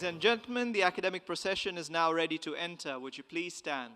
Ladies and gentlemen, the academic procession is now ready to enter. Would you please stand?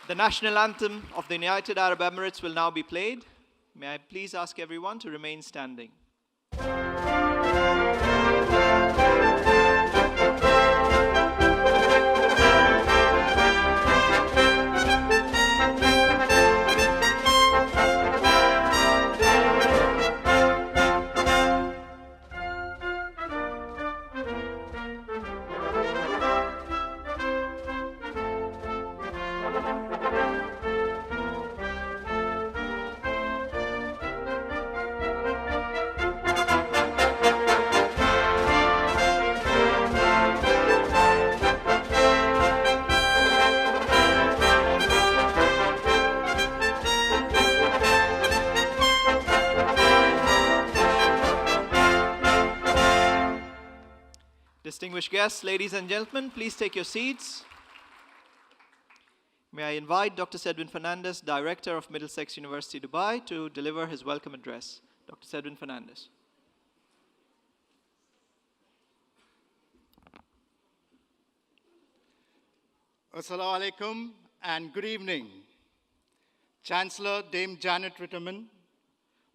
The national anthem of the United Arab Emirates will now be played. May I please ask everyone to remain standing. Distinguished guests, ladies and gentlemen, please take your seats. May I invite Dr. Sedwin Fernandez, Director of Middlesex University, Dubai, to deliver his welcome address. Dr. Sedwin Fernandez. Assalamu alaikum and good evening. Chancellor Dame Janet Ritterman,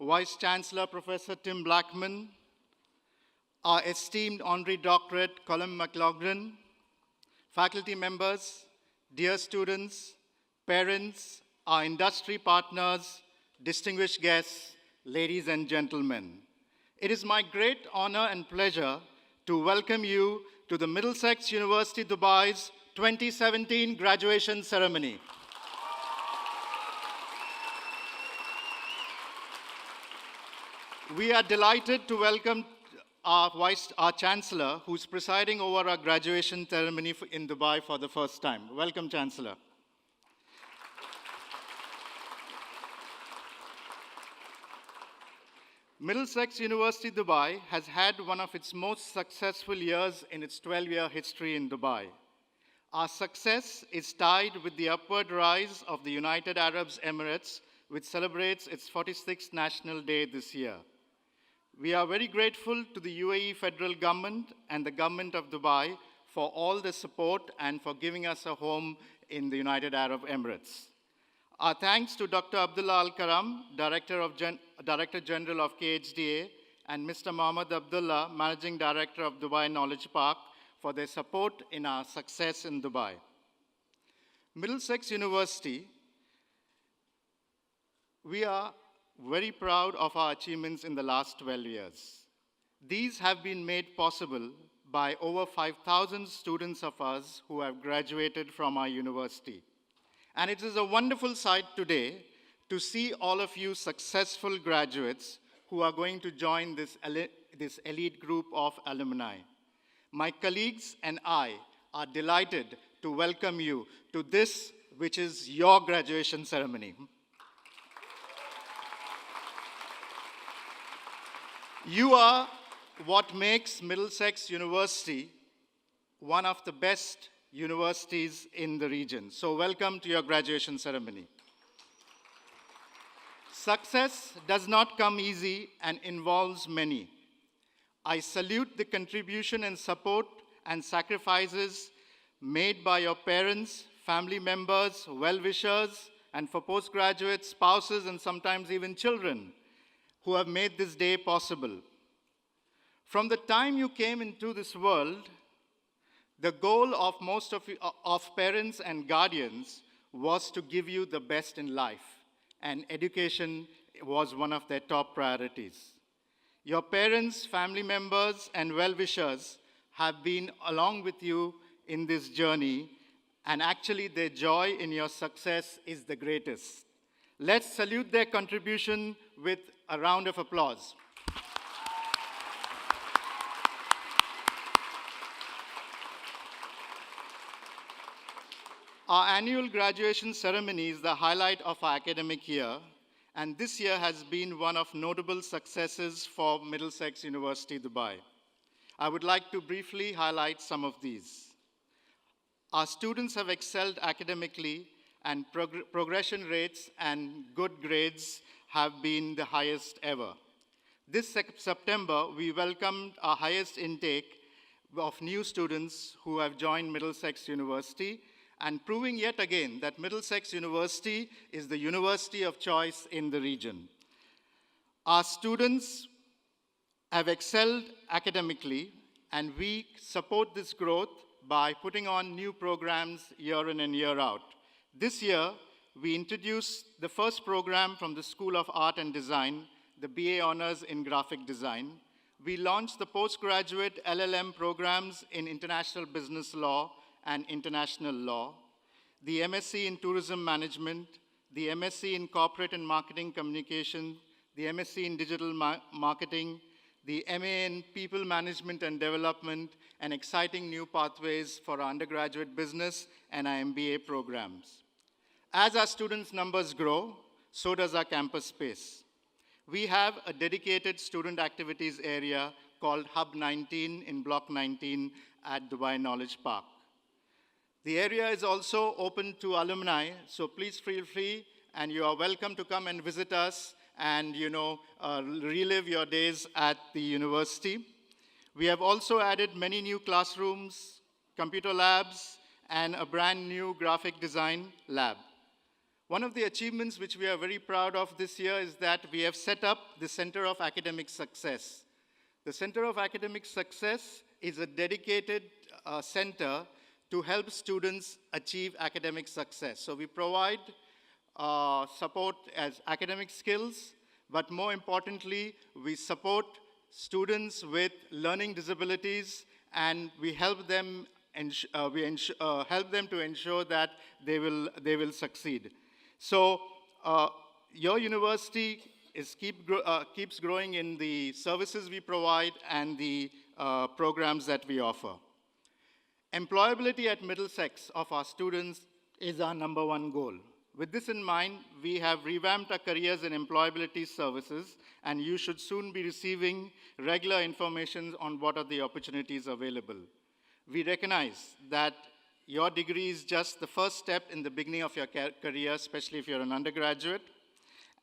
Vice Chancellor Professor Tim Blackman, our esteemed honorary doctorate Colin McLaughlin, faculty members, dear students, parents, our industry partners, distinguished guests, ladies and gentlemen. It is my great honor and pleasure to welcome you to the Middlesex University Dubai's 2017 graduation ceremony. We are delighted to welcome our Chancellor, who's presiding over our graduation ceremony in Dubai for the first time. Welcome, Chancellor. Middlesex University Dubai has had one of its most successful years in its 12-year history in Dubai. Our success is tied with the upward rise of the United Arab Emirates, which celebrates its 46th National Day this year. We are very grateful to the UAE federal government and the government of Dubai for all the support and for giving us a home in the United Arab Emirates. Our thanks to Dr. Abdullah Al-Karam, Director General of KHDA, and Mr. Mohammed Abdullah, Managing Director of Dubai Knowledge Park, for their support in our success in Dubai. Middlesex University, we are very proud of our achievements in the last 12 years. These have been made possible by over 5,000 students of us who have graduated from our university. And it is a wonderful sight today to see all of you successful graduates who are going to join this elite group of alumni. My colleagues and I are delighted to welcome you to this, which is your graduation ceremony. You are what makes Middlesex University one of the best universities in the region. So welcome to your graduation ceremony. Success does not come easy and involves many. I salute the contribution and support and sacrifices made by your parents, family members, well-wishers, and for postgraduates, spouses, and sometimes even children who have made this day possible. From the time you came into this world, the goal of most of parents and guardians was to give you the best in life, and education was one of their top priorities. Your parents, family members, and well-wishers have been along with you in this journey, and actually their joy in your success is the greatest. Let's salute their contribution with a round of applause. Our annual graduation ceremony is the highlight of our academic year, and this year has been one of notable successes for Middlesex University, Dubai. I would like to briefly highlight some of these. Our students have excelled academically, and progression rates and good grades have been the highest ever. This September, we welcomed our highest intake of new students who have joined Middlesex University, and proving yet again that Middlesex University is the university of choice in the region. Our students have excelled academically, and we support this growth by putting on new programs year in and year out. This year, we introduced the first program from the School of Art and Design, the BA Honors in Graphic Design. We launched the postgraduate LLM programs in International Business Law and International Law, the MSc in Tourism Management, the MSc in Corporate and Marketing Communication, the MSc in Digital Marketing, the MA in People Management and Development, and exciting new pathways for our undergraduate business and our MBA programs. As our students' numbers grow, so does our campus space. We have a dedicated student activities area called Hub 19 in Block 19 at Dubai Knowledge Park. The area is also open to alumni, so please feel free, and you are welcome to come and visit us and relive your days at the university. We have also added many new classrooms, computer labs, and a brand new graphic design lab. One of the achievements which we are very proud of this year is that we have set up the Center of Academic Success. The Center of Academic Success is a dedicated center to help students achieve academic success. So we provide support as academic skills, but more importantly, we support students with learning disabilities, and we help them to ensure that they will succeed. So your university keeps growing in the services we provide and the programs that we offer. Employability at Middlesex of our students is our #1 goal. With this in mind, we have revamped our careers and employability services, and you should soon be receiving regular information on what are the opportunities available. We recognize that your degree is just the first step in the beginning of your career, especially if you're an undergraduate,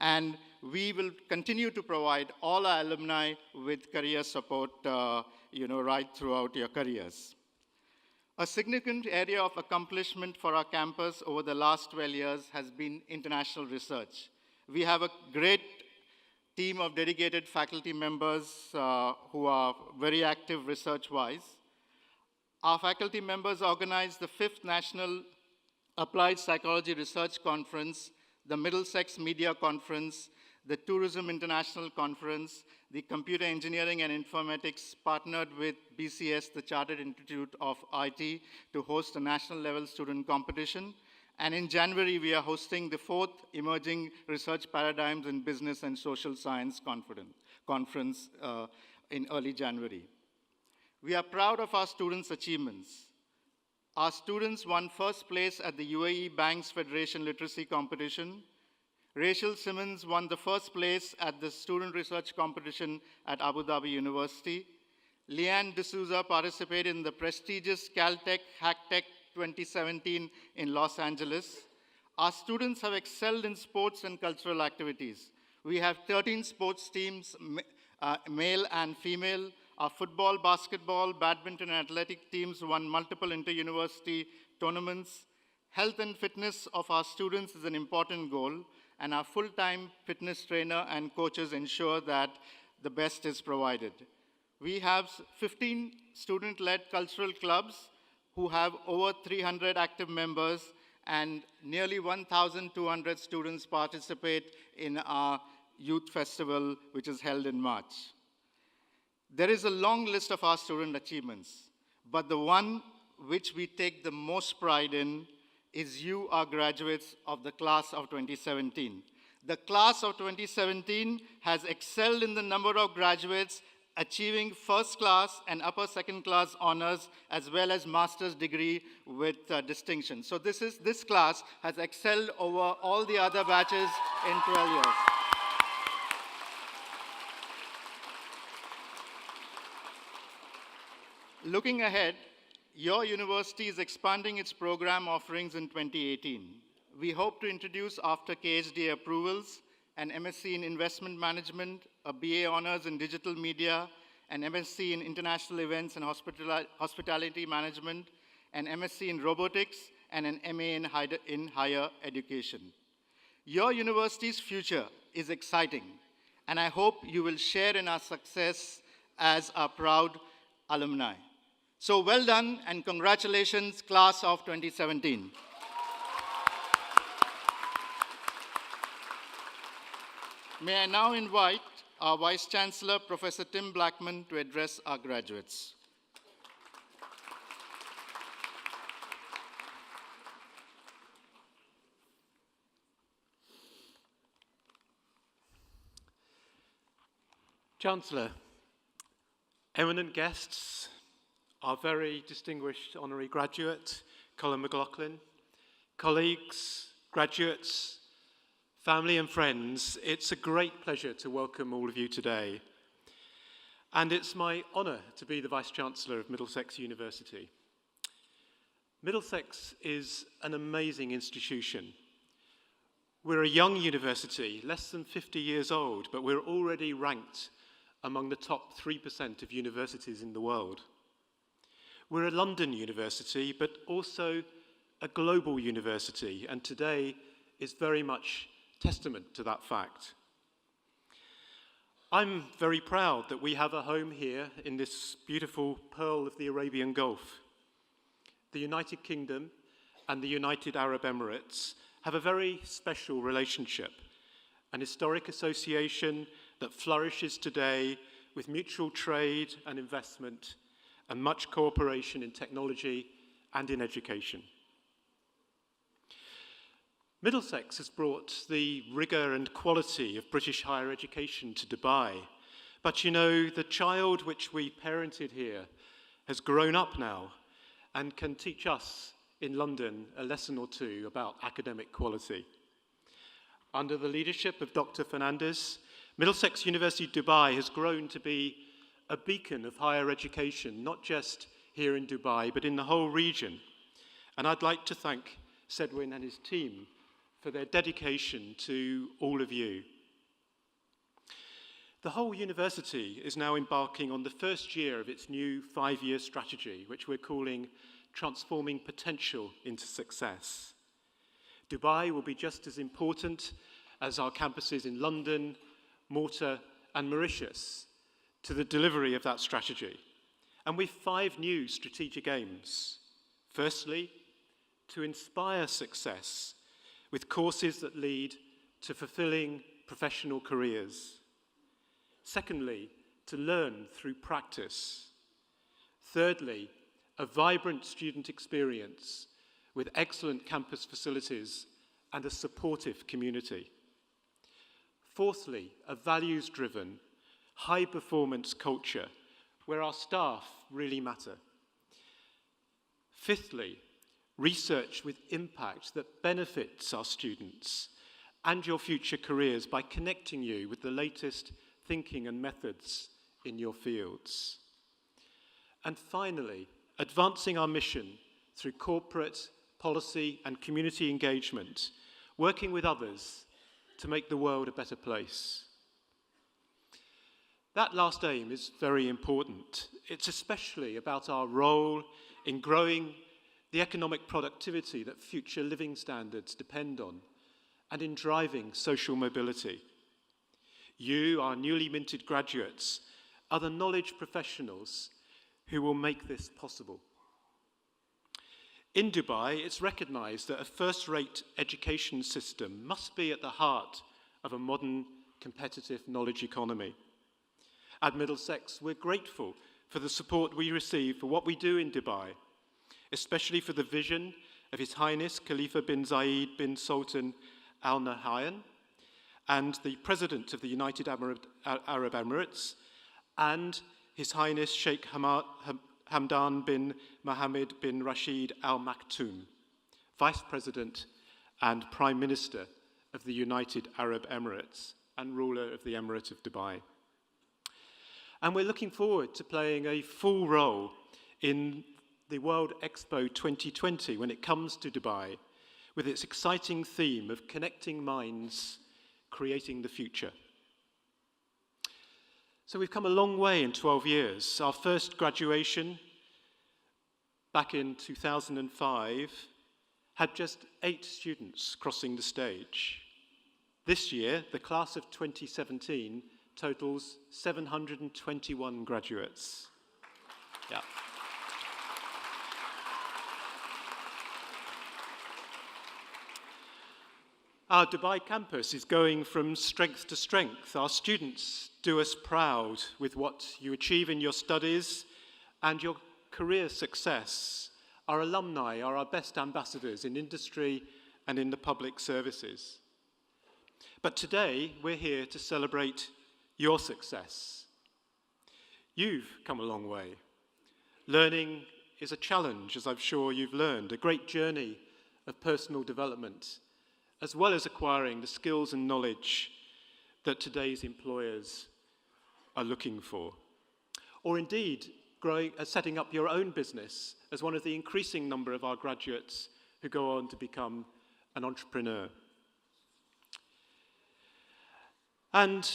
and we will continue to provide all our alumni with career support right throughout your careers. A significant area of accomplishment for our campus over the last 12 years has been international research. We have a great team of dedicated faculty members who are very active research-wise. Our faculty members organized the 5th National Applied Psychology Research Conference, the Middlesex Media Conference, the Tourism International Conference, the Computer Engineering and Informatics partnered with BCS, the Chartered Institute of IT, to host a national level student competition. And in January, we are hosting the 4th Emerging Research Paradigms in Business and Social Science conference in early January. We are proud of our students' achievements. Our students won first place at the UAE Banks Federation Literacy Competition. Rachel Simmons won the first place at the Student Research Competition at Abu Dhabi University. Leanne D'Souza participated in the prestigious Caltech HackTech 2017 in Los Angeles. Our students have excelled in sports and cultural activities. We have 13 sports teams, male and female. Our football, basketball, badminton, and athletic teams won multiple inter-university tournaments. Health and fitness of our students is an important goal, and our full-time fitness trainer and coaches ensure that the best is provided. We have 15 student-led cultural clubs who have over 300 active members, and nearly 1,200 students participate in our youth festival, which is held in March. There is a long list of our student achievements, but the one which we take the most pride in is you, our graduates of the class of 2017. The class of 2017 has excelled in the number of graduates achieving first class and upper second class honors, as well as master's degree with distinction. So this class has excelled over all the other batches in 12 years. Looking ahead, your university is expanding its program offerings in 2018. We hope to introduce, after KHD approvals, an MSc in Investment Management, a BA Honors in Digital Media, an MSc in International Events and Hospitality Management, an MSc in Robotics, and an MA in Higher Education. Your university's future is exciting, and I hope you will share in our success as our proud alumni. So well done, and congratulations, class of 2017. May I now invite our Vice Chancellor, Professor Tim Blackman, to address our graduates. Chancellor, eminent guests, our very distinguished honorary graduate, Colin McLaughlin, colleagues, graduates, family and friends, it's a great pleasure to welcome all of you today. And it's my honor to be the Vice-Chancellor of Middlesex University. Middlesex is an amazing institution. We're a young university, less than 50 years old, but we're already ranked among the top 3% of universities in the world. We're a London university, but also a global university, and today is very much testament to that fact. I'm very proud that we have a home here in this beautiful pearl of the Arabian Gulf. The United Kingdom and the United Arab Emirates have a very special relationship, an historic association that flourishes today with mutual trade and investment and much cooperation in technology and in education. Middlesex has brought the rigour and quality of British higher education to Dubai. But you know, the child which we parented here has grown up now and can teach us in London a lesson or two about academic quality. Under the leadership of Dr. Fernandez, Middlesex University Dubai has grown to be a beacon of higher education, not just here in Dubai, but in the whole region. And I'd like to thank Sedwin and his team for their dedication to all of you. The whole university is now embarking on the first year of its new 5-year strategy, which we're calling transforming potential into success. Dubai will be just as important as our campuses in London, Malta, and Mauritius to the delivery of that strategy. And we've 5 new strategic aims. Firstly, to inspire success with courses that lead to fulfilling professional careers. Secondly, to learn through practice. Thirdly, a vibrant student experience with excellent campus facilities and a supportive community. Fourthly, a values-driven, high-performance culture where our staff really matter. Fifthly, research with impact that benefits our students and your future careers by connecting you with the latest thinking and methods in your fields. And finally, advancing our mission through corporate, policy, and community engagement, working with others to make the world a better place. That last aim is very important. It's especially about our role in growing the economic productivity that future living standards depend on, and in driving social mobility. You, our newly minted graduates, are the knowledge professionals who will make this possible. In Dubai, it's recognized that a first-rate education system must be at the heart of a modern, competitive knowledge economy. At Middlesex, we're grateful for the support we receive for what we do in Dubai, especially for the vision of His Highness Khalifa bin Zayed bin Sultan Al Nahyan and the President of the United Arab Emirates, and His Highness Sheikh Hamdan bin Mohammed bin Rashid Al Maktoum, Vice President and Prime Minister of the United Arab Emirates and ruler of the Emirate of Dubai. And we're looking forward to playing a full role in the World Expo 2020 when it comes to Dubai, with its exciting theme of connecting minds, creating the future. So we've come a long way in 12 years. Our first graduation, back in 2005, had just 8 students crossing the stage. This year, the class of 2017 totals 721 graduates. Yeah. Our Dubai campus is going from strength to strength. Our students do us proud with what you achieve in your studies and your career success. Our alumni are our best ambassadors in industry and in the public services. But today, we're here to celebrate your success. You've come a long way. Learning is a challenge, as I'm sure you've learned, a great journey of personal development, as well as acquiring the skills and knowledge that today's employers are looking for. Or indeed, setting up your own business as one of the increasing number of our graduates who go on to become an entrepreneur. And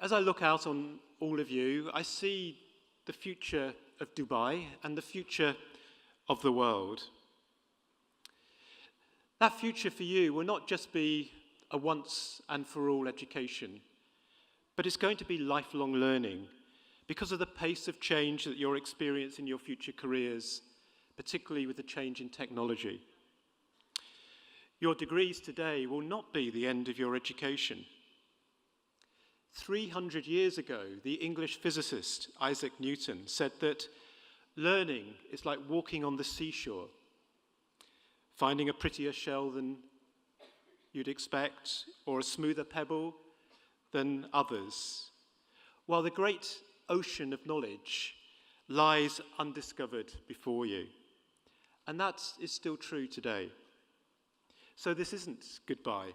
as I look out on all of you, I see the future of Dubai and the future of the world. That future for you will not just be a once and for all education, but it's going to be lifelong learning because of the pace of change that you'll experience in your future careers, particularly with the change in technology. Your degrees today will not be the end of your education. 300 years ago, the English physicist Isaac Newton said that learning is like walking on the seashore, finding a prettier shell than you'd expect, or a smoother pebble than others, while the great ocean of knowledge lies undiscovered before you. And that is still true today. So this isn't goodbye.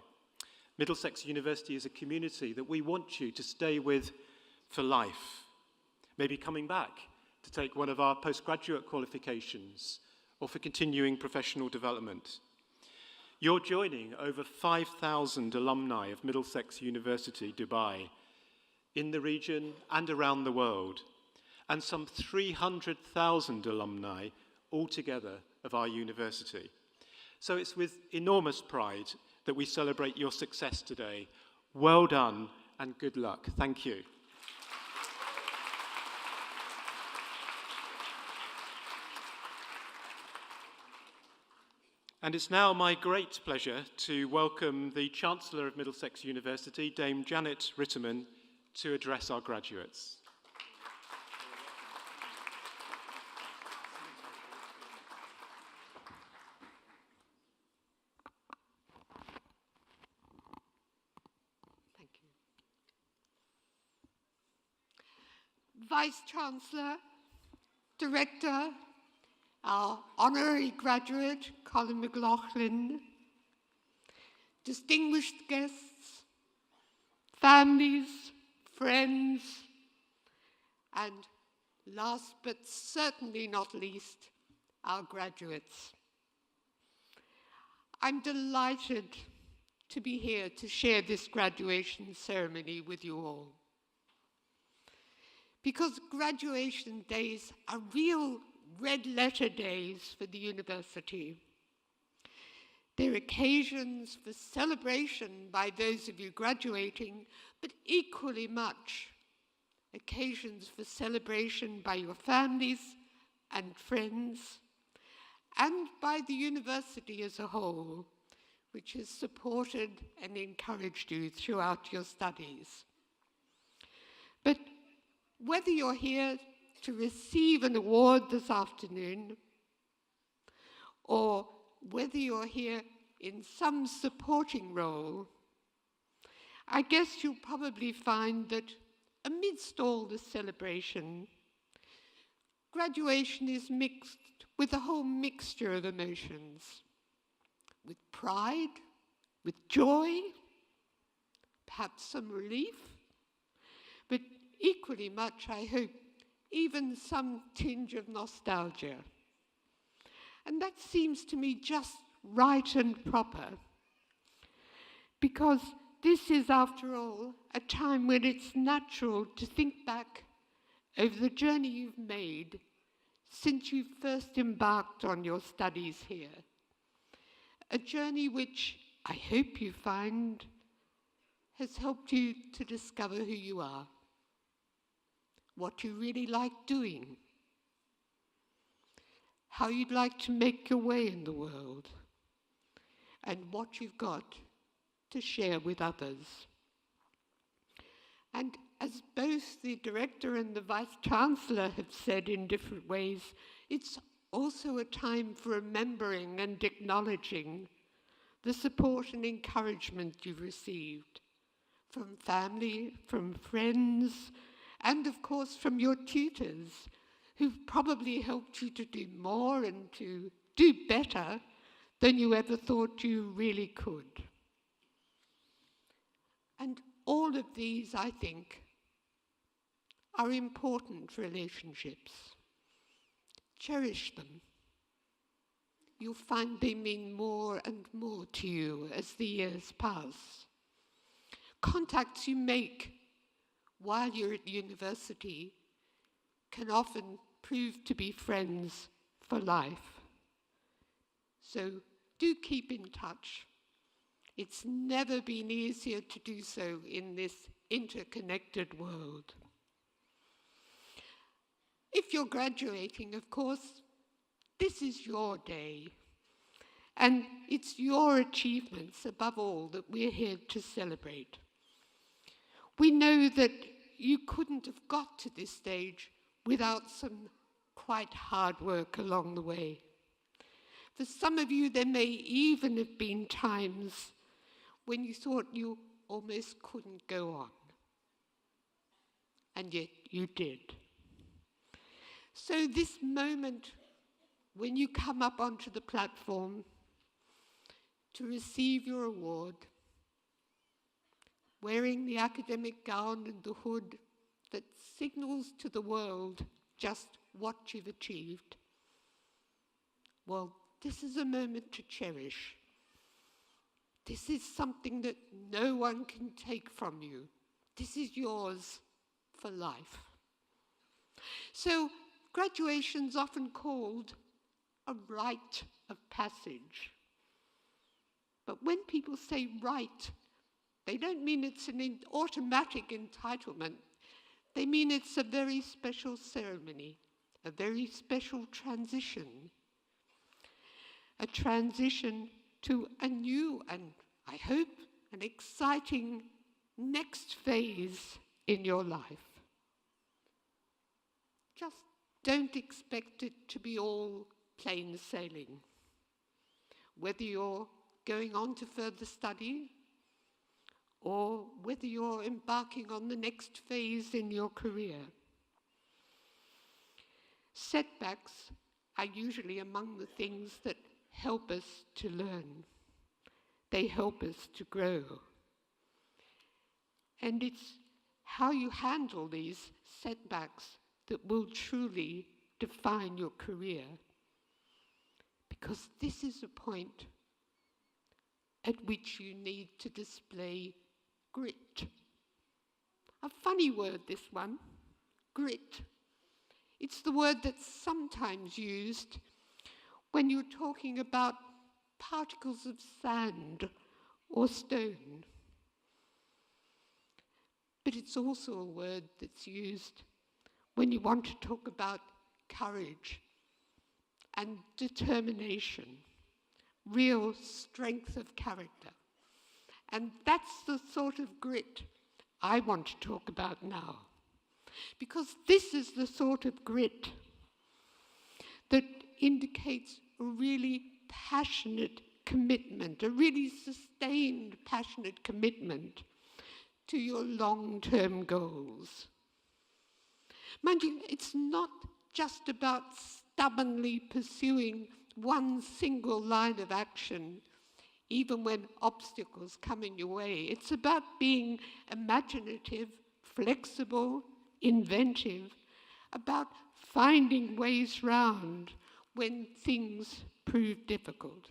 Middlesex University is a community that we want you to stay with for life, maybe coming back to take one of our postgraduate qualifications or for continuing professional development. You're joining over 5,000 alumni of Middlesex University, Dubai, in the region and around the world, and some 300,000 alumni altogether of our university. So it's with enormous pride that we celebrate your success today. Well done and good luck. Thank you. And it's now my great pleasure to welcome the Chancellor of Middlesex University, Dame Janet Ritterman, to address our graduates. Thank you. Vice-Chancellor, Director, our honorary graduate, Colin McLaughlin, distinguished guests, families, friends, and last but certainly not least, our graduates. I'm delighted to be here to share this graduation ceremony with you all. Because graduation days are real red-letter days for the university. They're occasions for celebration by those of you graduating, but equally much occasions for celebration by your families and friends, and by the university as a whole, which has supported and encouraged you throughout your studies. But whether you're here to receive an award this afternoon, or whether you're here in some supporting role, I guess you'll probably find that amidst all the celebration, graduation is mixed with a whole mixture of emotions, with pride, with joy, perhaps some relief, but equally much, I hope, even some tinge of nostalgia. And that seems to me just right and proper, because this is, after all, a time when it's natural to think back over the journey you've made since you first embarked on your studies here. A journey which I hope you find has helped you to discover who you are, what you really like doing, how you'd like to make your way in the world, and what you've got to share with others. And as both the Director and the Vice-Chancellor have said in different ways, it's also a time for remembering and acknowledging the support and encouragement you've received from family, from friends, and of course from your tutors, who've probably helped you to do more and to do better than you ever thought you really could. And all of these, I think, are important relationships. Cherish them. You'll find they mean more and more to you as the years pass. Contacts you make while you're at university can often prove to be friends for life. So do keep in touch. It's never been easier to do so in this interconnected world. If you're graduating, of course, this is your day. And it's your achievements, above all, that we're here to celebrate. We know that you couldn't have got to this stage without some quite hard work along the way. For some of you, there may even have been times when you thought you almost couldn't go on. And yet you did. So this moment when you come up onto the platform to receive your award, wearing the academic gown and the hood that signals to the world just what you've achieved, well, this is a moment to cherish. This is something that no one can take from you. This is yours for life. So graduation's often called a rite of passage. But when people say rite, they don't mean it's an automatic entitlement. They mean it's a very special ceremony, a very special transition. A transition to a new and, I hope, an exciting next phase in your life. Just don't expect it to be all plain sailing. Whether you're going on to further study or whether you're embarking on the next phase in your career. Setbacks are usually among the things that help us to learn. They help us to grow. And it's how you handle these setbacks that will truly define your career. Because this is a point at which you need to display grit. A funny word, this one, grit. It's the word that's sometimes used when you're talking about particles of sand or stone. But it's also a word that's used when you want to talk about courage and determination, real strength of character. And that's the sort of grit I want to talk about now. Because this is the sort of grit that indicates a really passionate commitment, a really sustained, passionate commitment to your long-term goals. Mind you, it's not just about stubbornly pursuing one single line of action, even when obstacles come in your way. It's about being imaginative, flexible, inventive, about finding ways round when things prove difficult.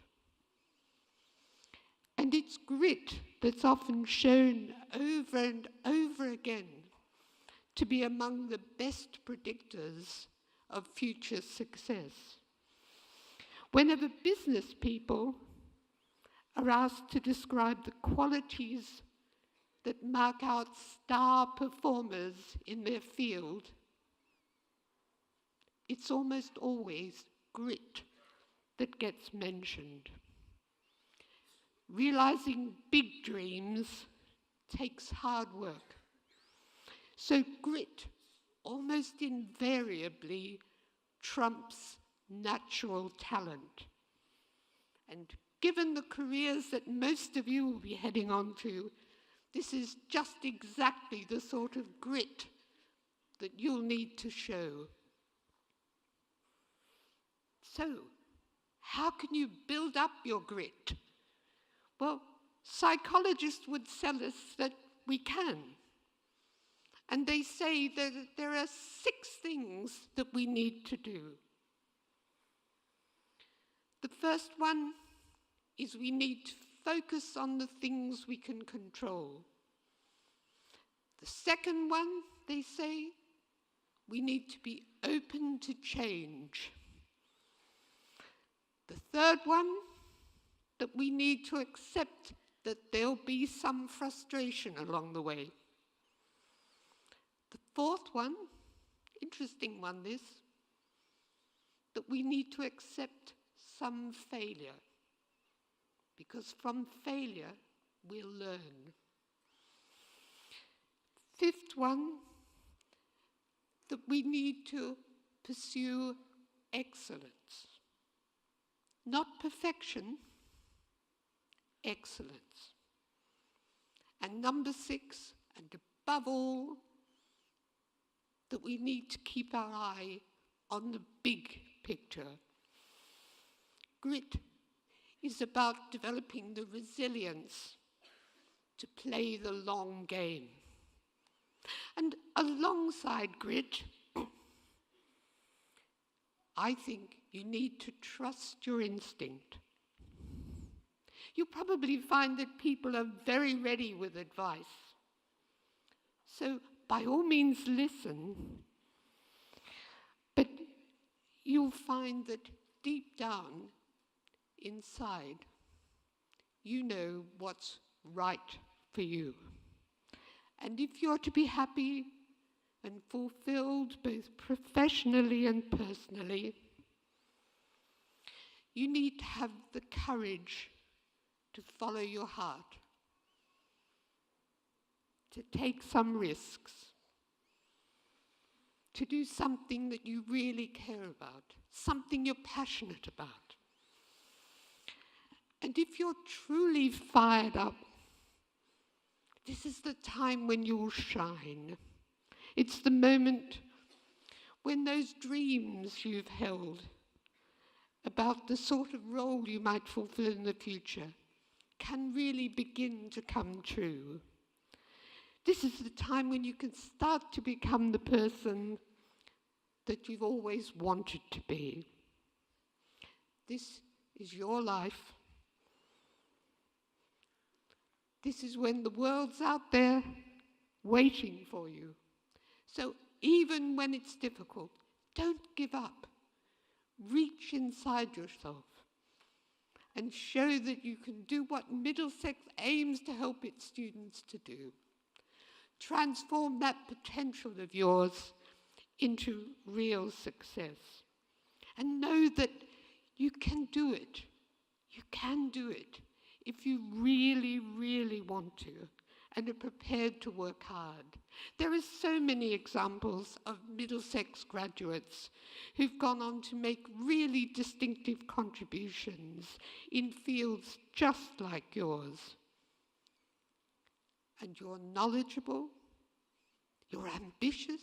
And it's grit that's often shown over and over again to be among the best predictors of future success. Whenever business people are asked to describe the qualities that mark out star performers in their field, it's almost always grit that gets mentioned. Realizing big dreams takes hard work. So grit almost invariably trumps natural talent. And given the careers that most of you will be heading on to, this is just exactly the sort of grit that you'll need to show. So, how can you build up your grit? Well, psychologists would tell us that we can. And they say that there are 6 things that we need to do. The first one is we need to focus on the things we can control. The second one, they say, we need to be open to change. The third one, that we need to accept that there'll be some frustration along the way. The fourth one, interesting one this, that we need to accept some failure, because from failure we'll learn. Fifth one, that we need to pursue excellence. Not perfection, excellence. And number 6, and above all, that we need to keep our eye on the big picture. Grit is about developing the resilience to play the long game. And alongside grit, I think you need to trust your instinct. You probably find that people are very ready with advice. So by all means listen, but you'll find that deep down, inside, you know what's right for you. And if you're to be happy and fulfilled both professionally and personally, you need to have the courage to follow your heart, to take some risks, to do something that you really care about, something you're passionate about. And if you're truly fired up, this is the time when you'll shine. It's the moment when those dreams you've held about the sort of role you might fulfill in the future can really begin to come true. This is the time when you can start to become the person that you've always wanted to be. This is your life. This is when the world's out there waiting for you. So even when it's difficult, don't give up. Reach inside yourself and show that you can do what Middlesex aims to help its students to do. Transform that potential of yours into real success. And know that you can do it. You can do it if you really, really want to and are prepared to work hard. There are so many examples of Middlesex graduates who've gone on to make really distinctive contributions in fields just like yours. And you're knowledgeable, you're ambitious,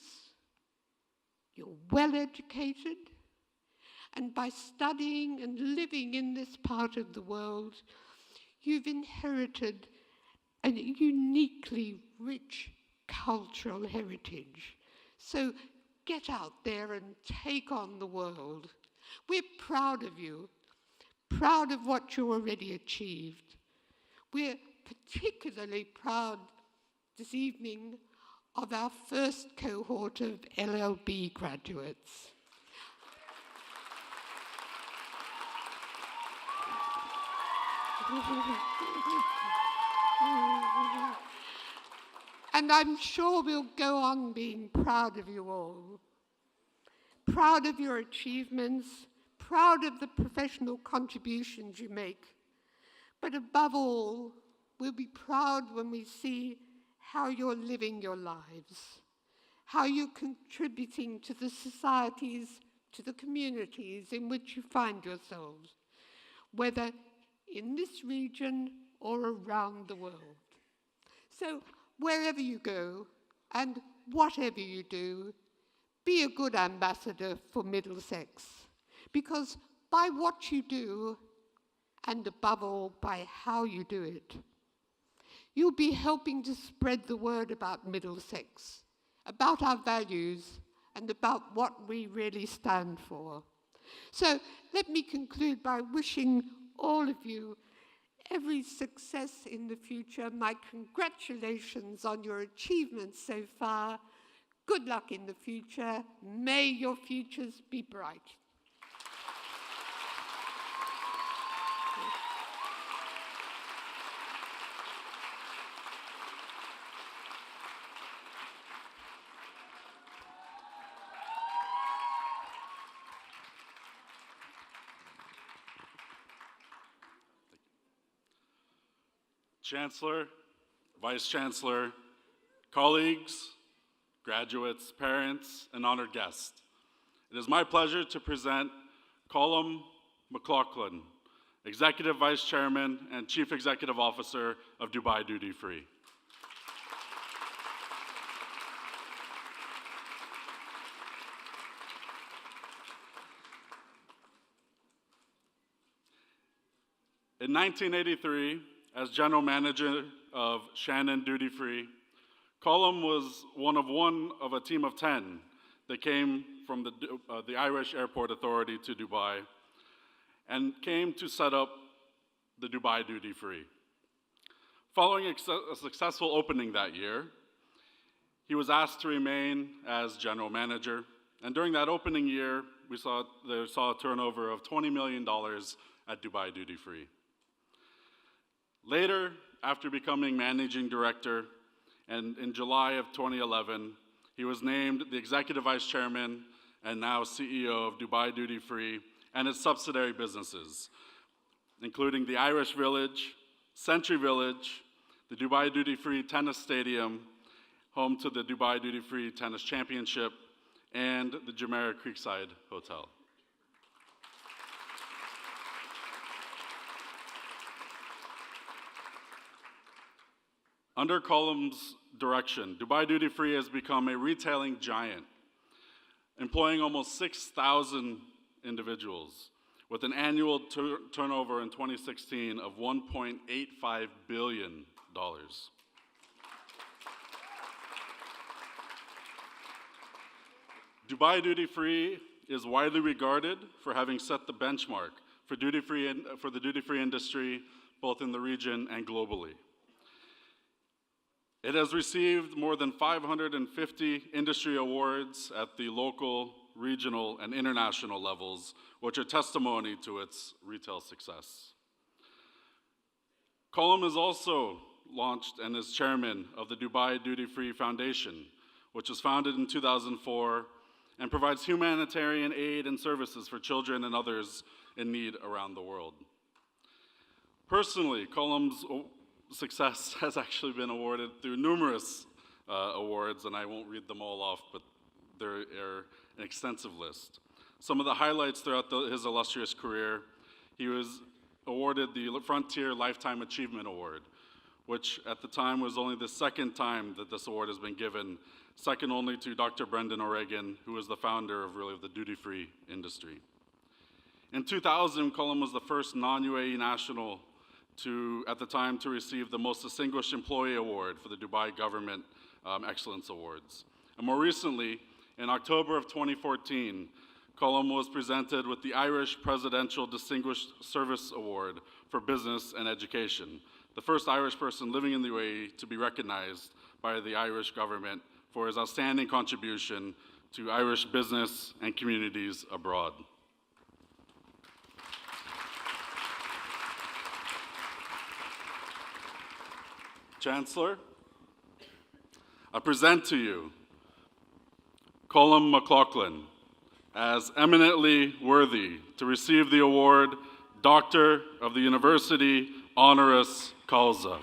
you're well educated, and by studying and living in this part of the world, you've inherited a uniquely rich cultural heritage. So get out there and take on the world. We're proud of you, proud of what you already achieved. We're particularly proud this evening of our first cohort of LLB graduates. And I'm sure we'll go on being proud of you all. Proud of your achievements, proud of the professional contributions you make. But above all, we'll be proud when we see how you're living your lives, how you're contributing to the societies, to the communities in which you find yourselves, whether in this region or around the world. So wherever you go and whatever you do, be a good ambassador for Middlesex, because by what you do, and above all by how you do it, you'll be helping to spread the word about Middlesex, about our values, and about what we really stand for. So let me conclude by wishing all of you every success in the future. My congratulations on your achievements so far. Good luck in the future. May your futures be bright. Chancellor, Vice Chancellor, colleagues, graduates, parents, and honored guests. It is my pleasure to present Colum McLaughlin, Executive Vice Chairman and Chief Executive Officer of Dubai Duty Free. In 1983, as General Manager of Shannon Duty Free, Colum was one of a team of 10 that came from the Irish Airport Authority to Dubai and came to set up the Dubai Duty Free. Following a successful opening that year, he was asked to remain as General Manager, and during that opening year, they saw a turnover of $20 million at Dubai Duty Free. Later, after becoming managing director, and in July of 2011, he was named the executive vice chairman and now CEO of Dubai Duty Free and its subsidiary businesses, including the Irish Village, Century Village, the Dubai Duty Free Tennis Stadium, home to the Dubai Duty Free Tennis Championship, and the Jumeirah Creekside Hotel. Under Colum's direction, Dubai Duty Free has become a retailing giant, employing almost 6,000 individuals, with an annual turnover in 2016 of $1.85 billion. Dubai Duty Free is widely regarded for having set the benchmark for the duty-free industry, both in the region and globally. It has received more than 550 industry awards at the local, regional, and international levels, which are testimony to its retail success. Colum is also launched and is chairman of the Dubai Duty Free Foundation, which was founded in 2004 and provides humanitarian aid and services for children and others in need around the world. Personally, Colum's success has actually been awarded through numerous awards, and I won't read them all off, but there are an extensive list. Some of the highlights throughout his illustrious career: he was awarded the Frontier Lifetime Achievement Award, which at the time was only the second time that this award has been given, second only to Dr. Brendan O'Regan, who was the founder of really the duty-free industry. In 2000, Colum was the first non-UAE national at the time to receive the Most Distinguished Employee Award for the Dubai Government Excellence Awards. And more recently, in October of 2014, Colum was presented with the Irish Presidential Distinguished Service Award for Business and Education, the first Irish person living in the UAE to be recognized by the Irish government for his outstanding contribution to Irish business and communities abroad. Chancellor, I present to you Colum McLaughlin as eminently worthy to receive the award Doctor of the University Honoris Causa.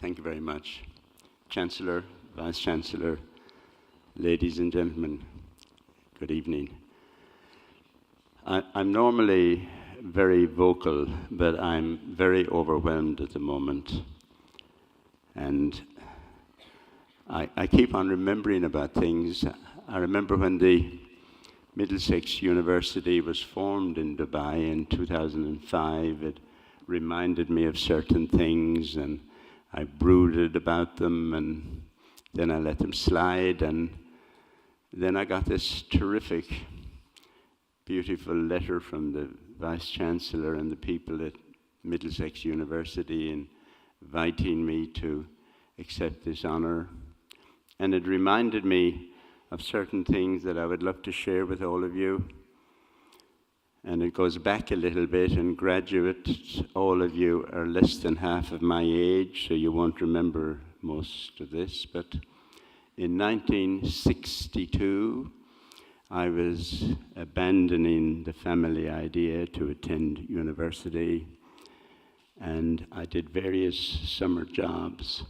Thank you very much. Chancellor, Vice Chancellor, ladies and gentlemen, good evening. I'm normally very vocal, but I'm very overwhelmed at the moment. And I keep on remembering about things. I remember when the Middlesex University was formed in Dubai in 2005, it reminded me of certain things, and I brooded about them, and then I let them slide, and then I got this terrific, beautiful letter from the Vice Chancellor and the people at Middlesex University inviting me to accept this honor. And it reminded me of certain things that I would love to share with all of you. And it goes back a little bit, and graduates, all of you are less than half of my age, so you won't remember most of this. But in 1962, I was abandoning the family idea to attend university. and I did various summer jobs.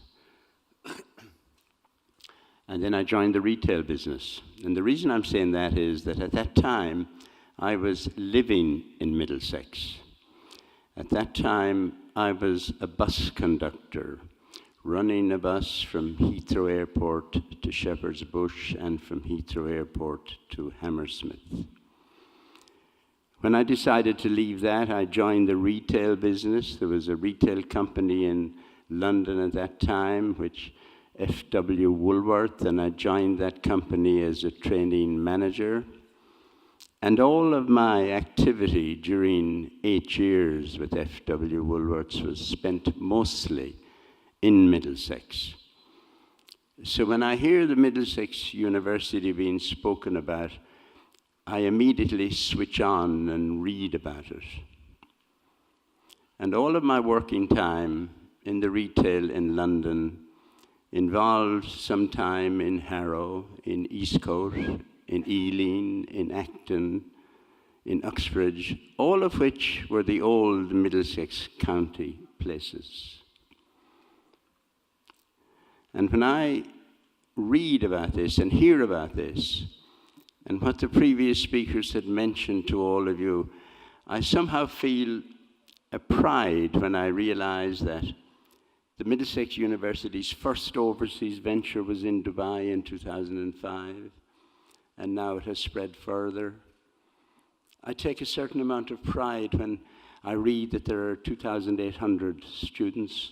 And then I joined the retail business. And the reason I'm saying that is that at that time, I was living in Middlesex. At that time, I was a bus conductor, running a bus from Heathrow Airport to Shepherd's Bush and from Heathrow Airport to Hammersmith. When I decided to leave that, I joined the retail business. There was a retail company in London at that time, which F.W. Woolworth, and I joined that company as a training manager. And all of my activity during 8 years with F.W. Woolworths was spent mostly in Middlesex. So when I hear the Middlesex University being spoken about, I immediately switch on and read about it. And all of my working time in the retail in London involved some time in Harrow, in Eastcote, in Ealing, in Acton, in Uxbridge, all of which were the old Middlesex County places. And when I read about this and hear about this, and what the previous speakers had mentioned to all of you, I somehow feel a pride when I realize that the Middlesex University's first overseas venture was in Dubai in 2005, and now it has spread further. I take a certain amount of pride when I read that there are 2,800 students.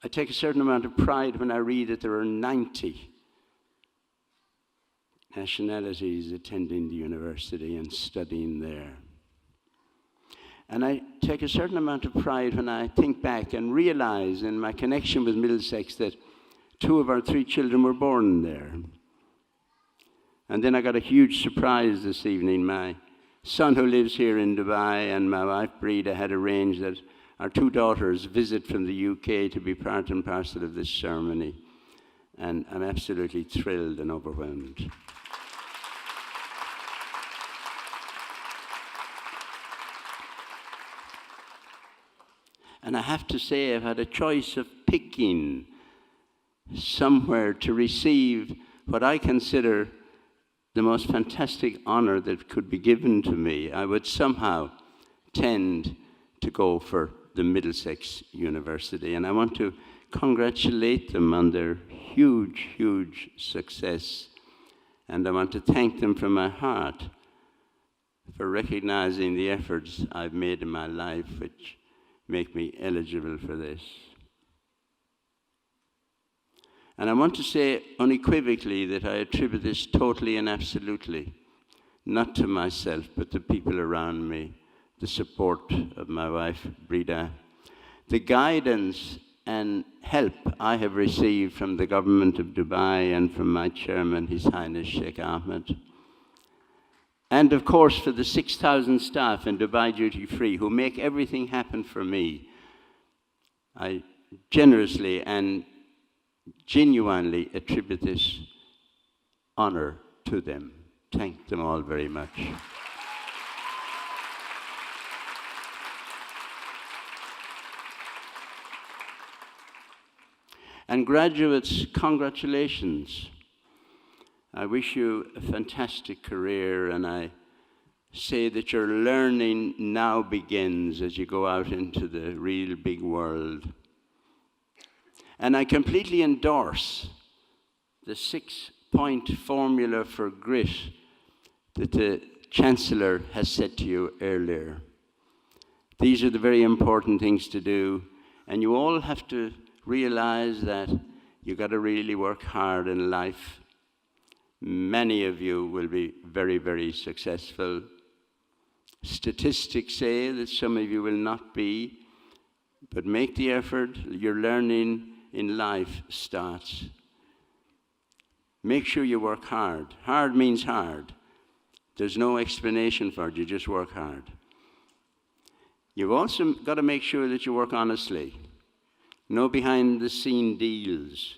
I take a certain amount of pride when I read that there are 90 nationalities attending the university and studying there. And I take a certain amount of pride when I think back and realize in my connection with Middlesex that 2 of our 3 children were born there. And then I got a huge surprise this evening. My son, who lives here in Dubai, and my wife, Breda, had arranged that our 2 daughters visit from the UK to be part and parcel of this ceremony. And I'm absolutely thrilled and overwhelmed. And I have to say, I've had a choice of picking somewhere to receive what I consider the most fantastic honor that could be given to me. I would somehow tend to go for the Middlesex University. And I want to congratulate them on their huge, huge success. And I want to thank them from my heart for recognizing the efforts I've made in my life, which make me eligible for this. And I want to say unequivocally that I attribute this totally and absolutely, not to myself, but to people around me, the support of my wife, Breda, the guidance and help I have received from the government of Dubai and from my chairman, His Highness Sheikh Ahmed, and of course for the 6,000 staff in Dubai Duty Free who make everything happen for me. I generously and genuinely attribute this honor to them. Thank them all very much. And graduates, congratulations. I wish you a fantastic career, and I say that your learning now begins as you go out into the real big world. And I completely endorse the 6-point formula for grit that the Chancellor has said to you earlier. These are the very important things to do, and you all have to realize that you've got to really work hard in life. Many of you will be very, very successful. Statistics say that some of you will not be, but make the effort. Your learning in life starts. Make sure you work hard. Hard means hard. There's no explanation for it. You just work hard. You've also got to make sure that you work honestly. No behind-the-scene deals.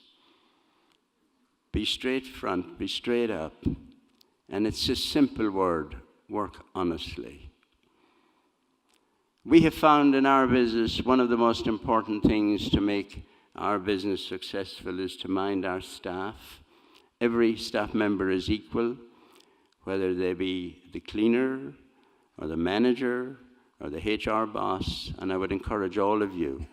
Be straight front, be straight up. And it's a simple word, work honestly. We have found in our business one of the most important things to make our business successful is to mind our staff. Every staff member is equal, whether they be the cleaner or the manager or the HR boss, and I would encourage all of you,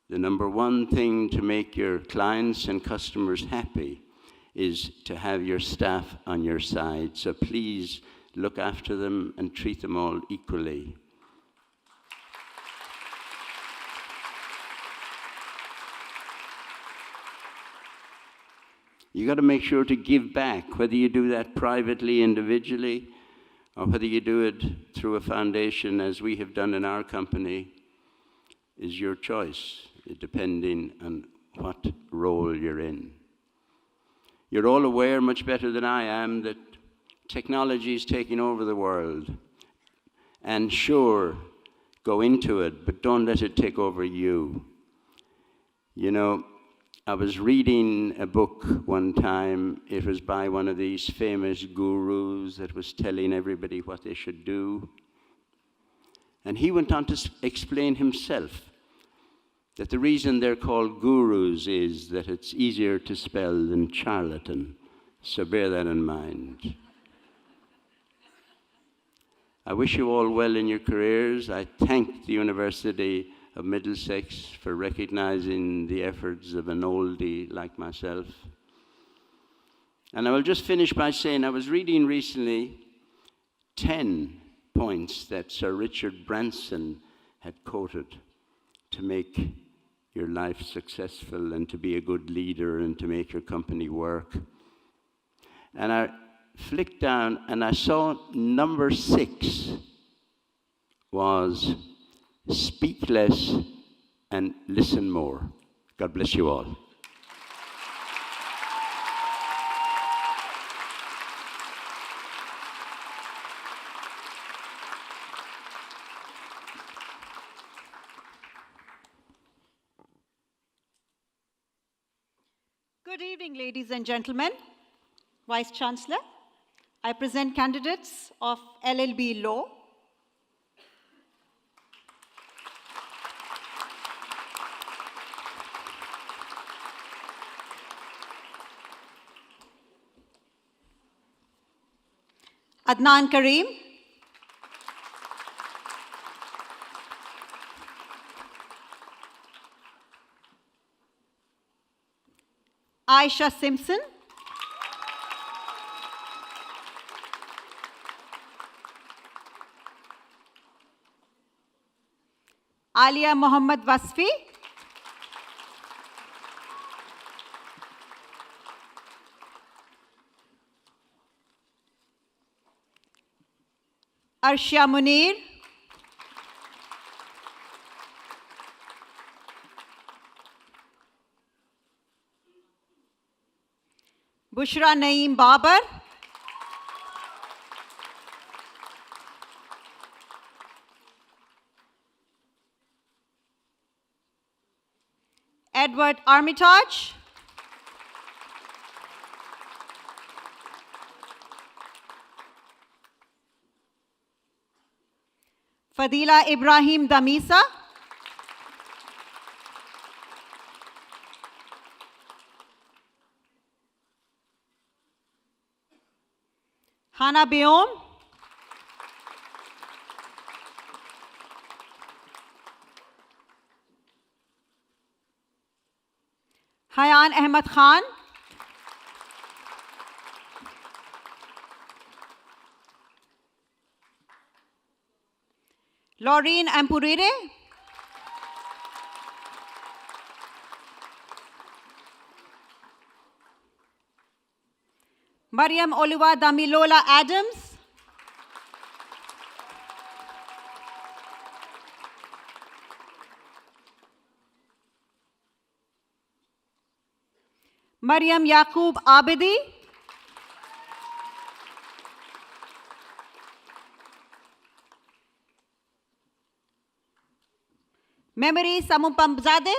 the number one thing to make your clients and customers happy is to have your staff on your side. So please look after them and treat them all equally. You got to make sure to give back, whether you do that privately, individually, or whether you do it through a foundation, as we have done in our company, is your choice, depending on what role you're in. You're all aware, much better than I am, that technology is taking over the world. And sure, go into it, but don't let it take over you. You know, I was reading a book one time. It was by one of these famous gurus that was telling everybody what they should do. And he went on to explain himself that the reason they're called gurus is that it's easier to spell than charlatan. So bear that in mind. I wish you all well in your careers. I thank the University of Middlesex for recognizing the efforts of an oldie like myself. And I will just finish by saying I was reading recently 10 points that Sir Richard Branson had quoted to make your life successful and to be a good leader and to make your company work. And I flicked down and I saw number 6 was speak less and listen more. God bless you all. Good evening, ladies and gentlemen. Vice Chancellor, I present candidates of LLB Law. Adnan Kareem, Aisha Simpson, Alia Mohammad Wasfi, Arshia Munir, Bushra Naeem Babar, Edward Armitage, Fadila Ibrahim Damisa, Hana Beom, Hayan Ahmed Khan, Laureen Ampurire, Mariam Oluwa Damilola Adams, Mariam Yaqub Abedi, Memory Samumpamzade,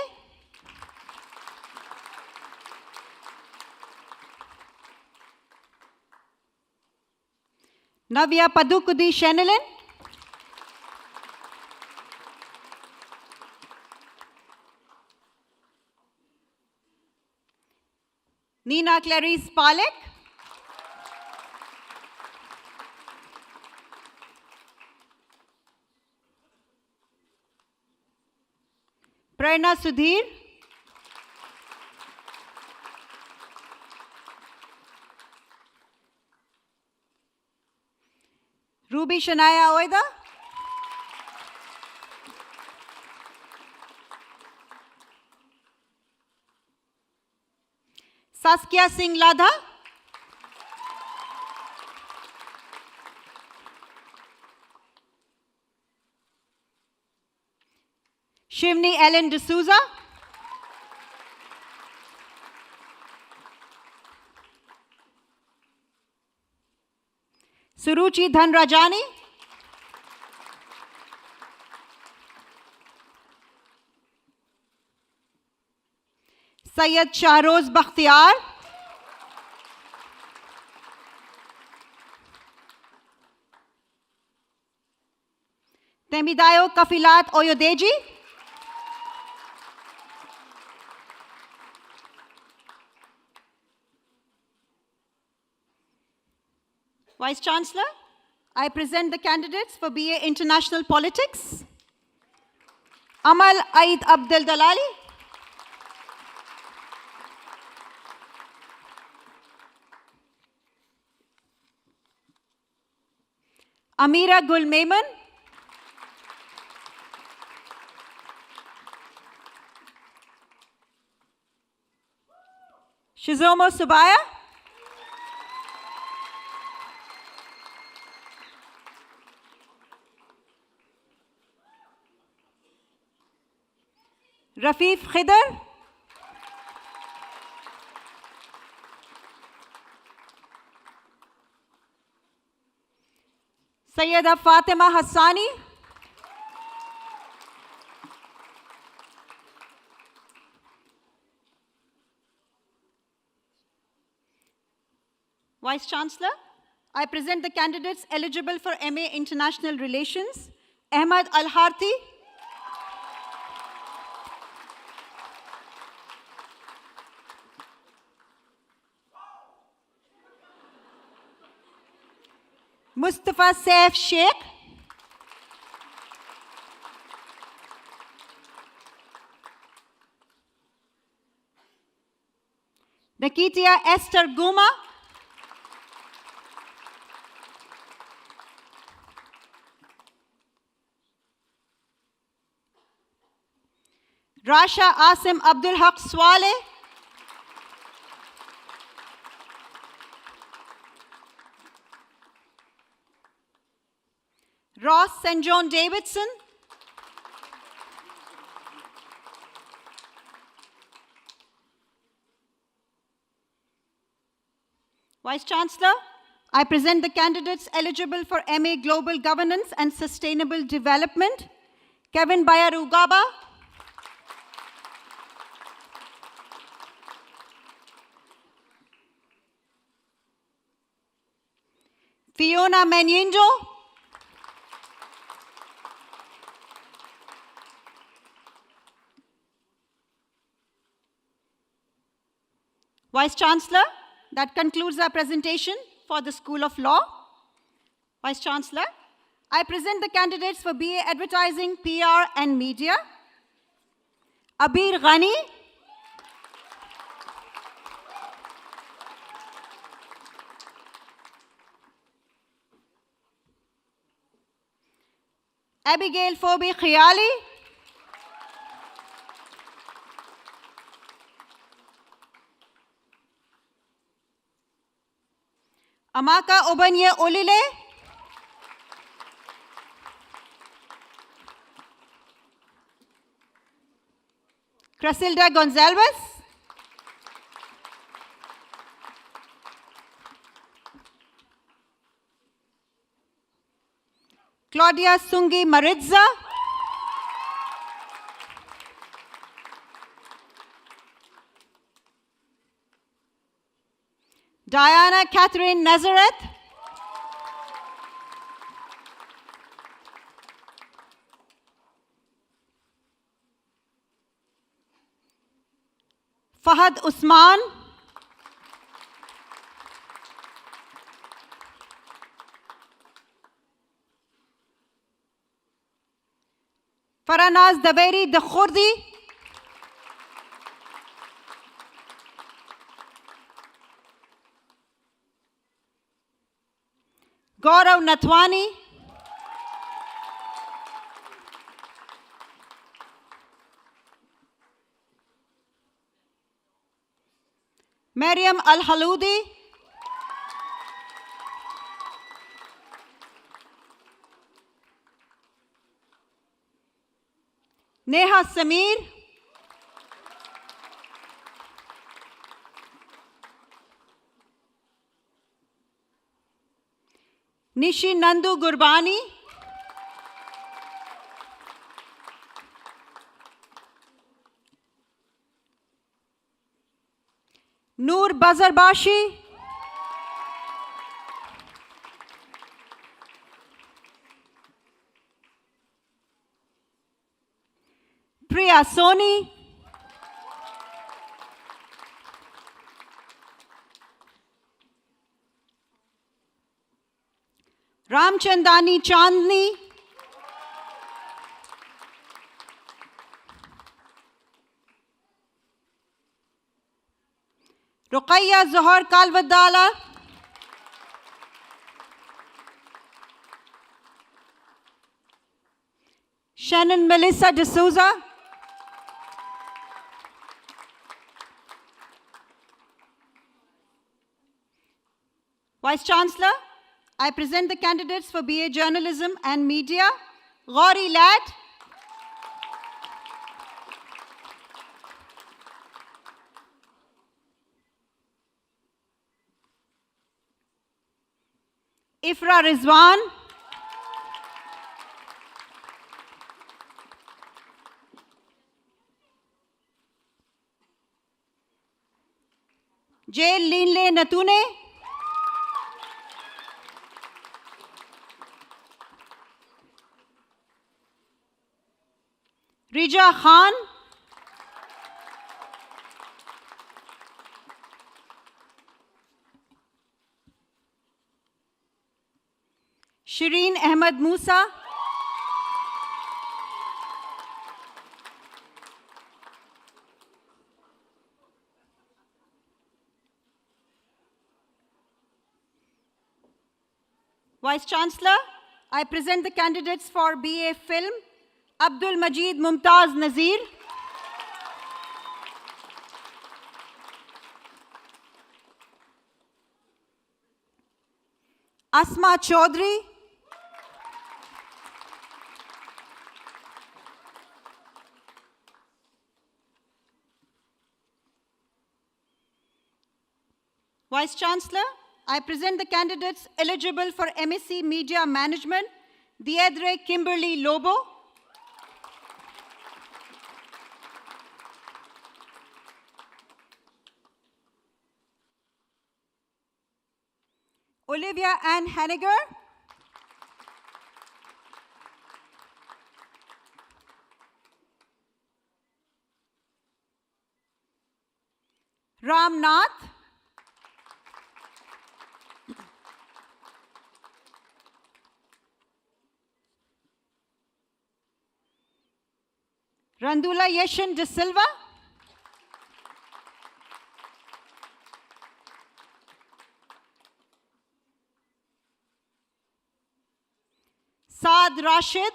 Navya Padukudi Shenelin, Nina Clarice Palek, Prerna Sudhir, Ruby Shania Oida, Saskia Singh Ladha, Shivni Ellen D'Souza, Suruchi Dhanrajani, Syed Shahroz Bakhtiar, Temidayo Kafilat Oyodeji, Vice Chancellor, I present the candidates for BA International Politics. Amal Aid Abdel Dalali, Amira Gul Maiman, Shizomo Subaya, Rafif Khidr, Sayyida Fatima Hassani, Vice Chancellor, I present the candidates eligible for MA International Relations. Ahmad Al-Harthi, Mustafa Saif Sheikh, Nakitia Esther Guma, Rasha Asim Abdul Haq Swale, Ross St. John Davidson, Vice Chancellor, I present the candidates eligible for MA Global Governance and Sustainable Development. Kevin Bayarugaba, Fiona Menyindo, Vice Chancellor, that concludes our presentation for the School of Law. Vice Chancellor, I present the candidates for BA Advertising, PR and Media. Abir Ghani, Abigail Phoebe Khiali, Amaka Obanye Olile, Crasilda Gonzalez, Claudia Sungi Maritza, Diana Catherine Nazareth, Fahad Usman, Faranaz Daveri Dakhurdi, Gaurav Nathwani, Maryam Al-Haludi, Neha Samir, Nishi Nandu Gurbani, Noor Bazarbashi, Priya Soni, Ramchandani Chandni, Ruqayya Zohar Kalwadala, Shannon Melissa D'Souza, Vice Chancellor, I present the candidates for BA Journalism and Media. Gauri Lad, Ifra Rizwan, Jail Linle Natune, Rija Khan, Shireen Ahmed Musa, Vice Chancellor, I present the candidates for BA Film. Abdul Majid Mumtaz Nazir, Asma Chaudhry, Vice Chancellor, I present the candidates eligible for MSc Media Management, Diedre Kimberly Lobo, Olivia Ann Henniger, Ram Nath, Randula Yeshan De Silva, Saad Rashid,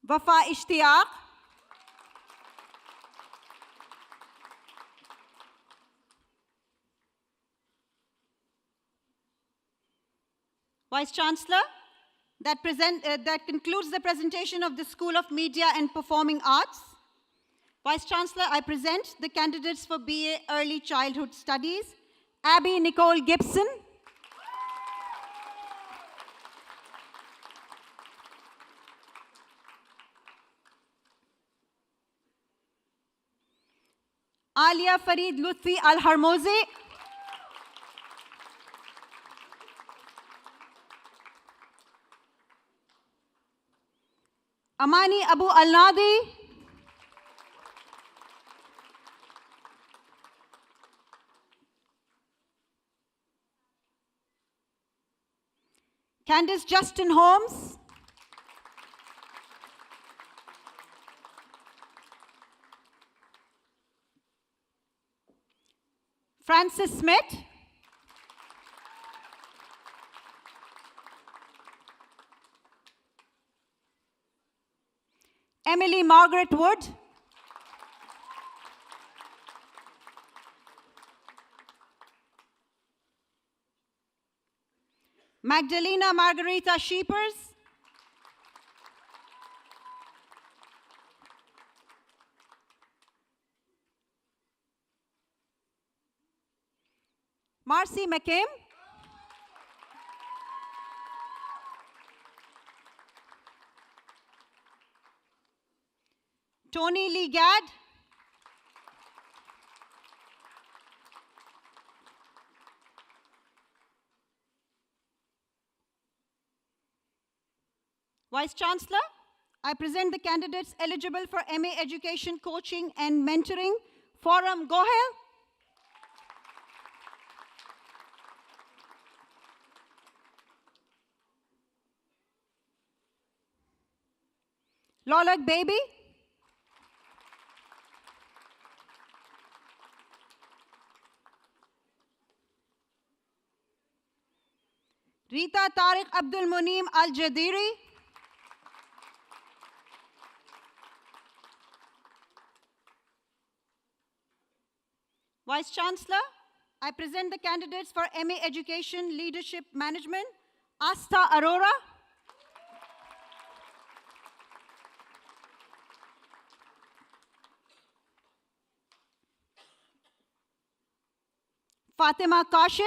Wafa Ishtiyaq, Vice Chancellor, that concludes the presentation of the School of Media and Performing Arts. Vice Chancellor, I present the candidates for BA Early Childhood Studies. Abby Nicole Gibson, Alia Farid Lutfi Al-Harmozi, Amani Abu Al-Nadi, Candice Justin Holmes. Francis Smith. Emily Margaret Wood. Magdalena Margarita Sheepers. Marcy McKim. Tony Lee Gadd. Vice Chancellor, I present the candidates eligible for MA Education, Coaching and Mentoring. Forum Gohel. Lolak Baby. Rita Tariq Abdul Munim Al Jadiri. Vice Chancellor, I present the candidates for MA Education, Leadership Management. Asta Arora. Fatima Kashif.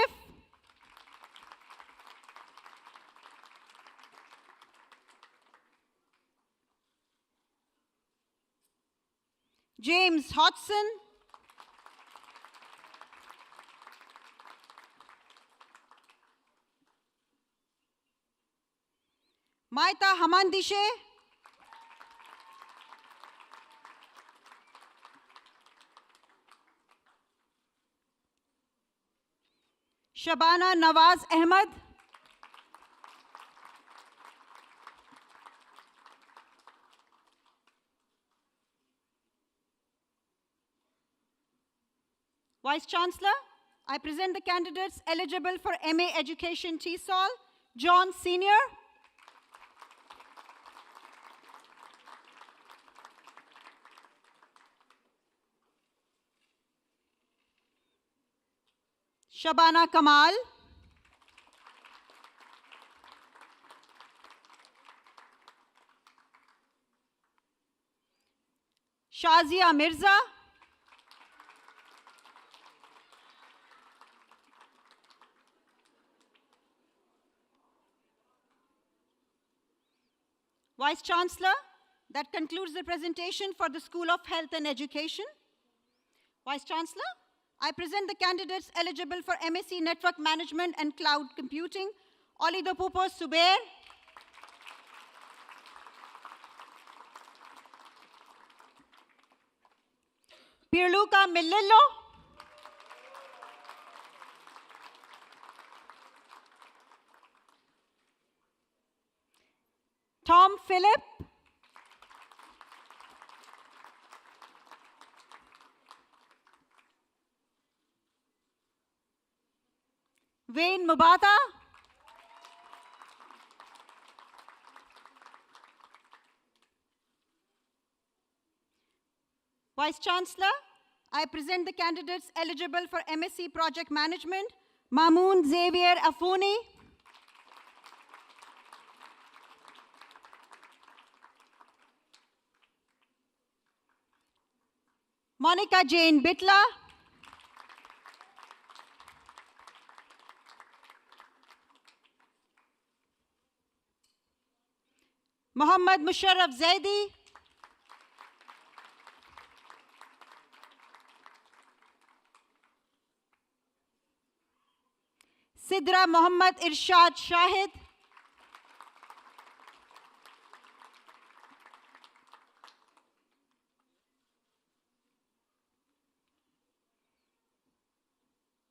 James Hodgson. Maita Hamandishe. Shabana Nawaz Ahmed. Vice Chancellor, I present the candidates eligible for MA Education TESOL. John Senior. Shabana Kamal. Shazia Mirza. Vice Chancellor, that concludes the presentation for the School of Health and Education. Vice Chancellor, I present the candidates eligible for MSc Network Management and Cloud Computing. Olidopupo Subair. Pierluca Millillo. Tom Phillip. Wayne Mubata. Vice Chancellor, I present the candidates eligible for MSc Project Management. Mamoon Xavier Afuni. Monica Jane Bitla. Mohammad Musharraf Zaidi. Sidra Mohammad Irshad Shahid.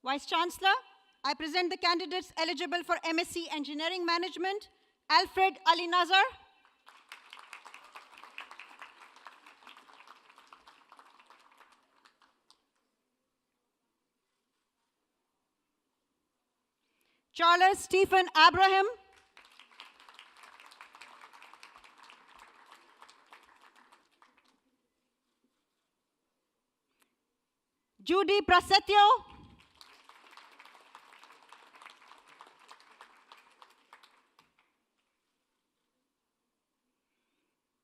Vice Chancellor, I present the candidates eligible for MSc Engineering Management, Alfred Ali Nazar. Charles Stephen Abraham. Judy Prasetyo.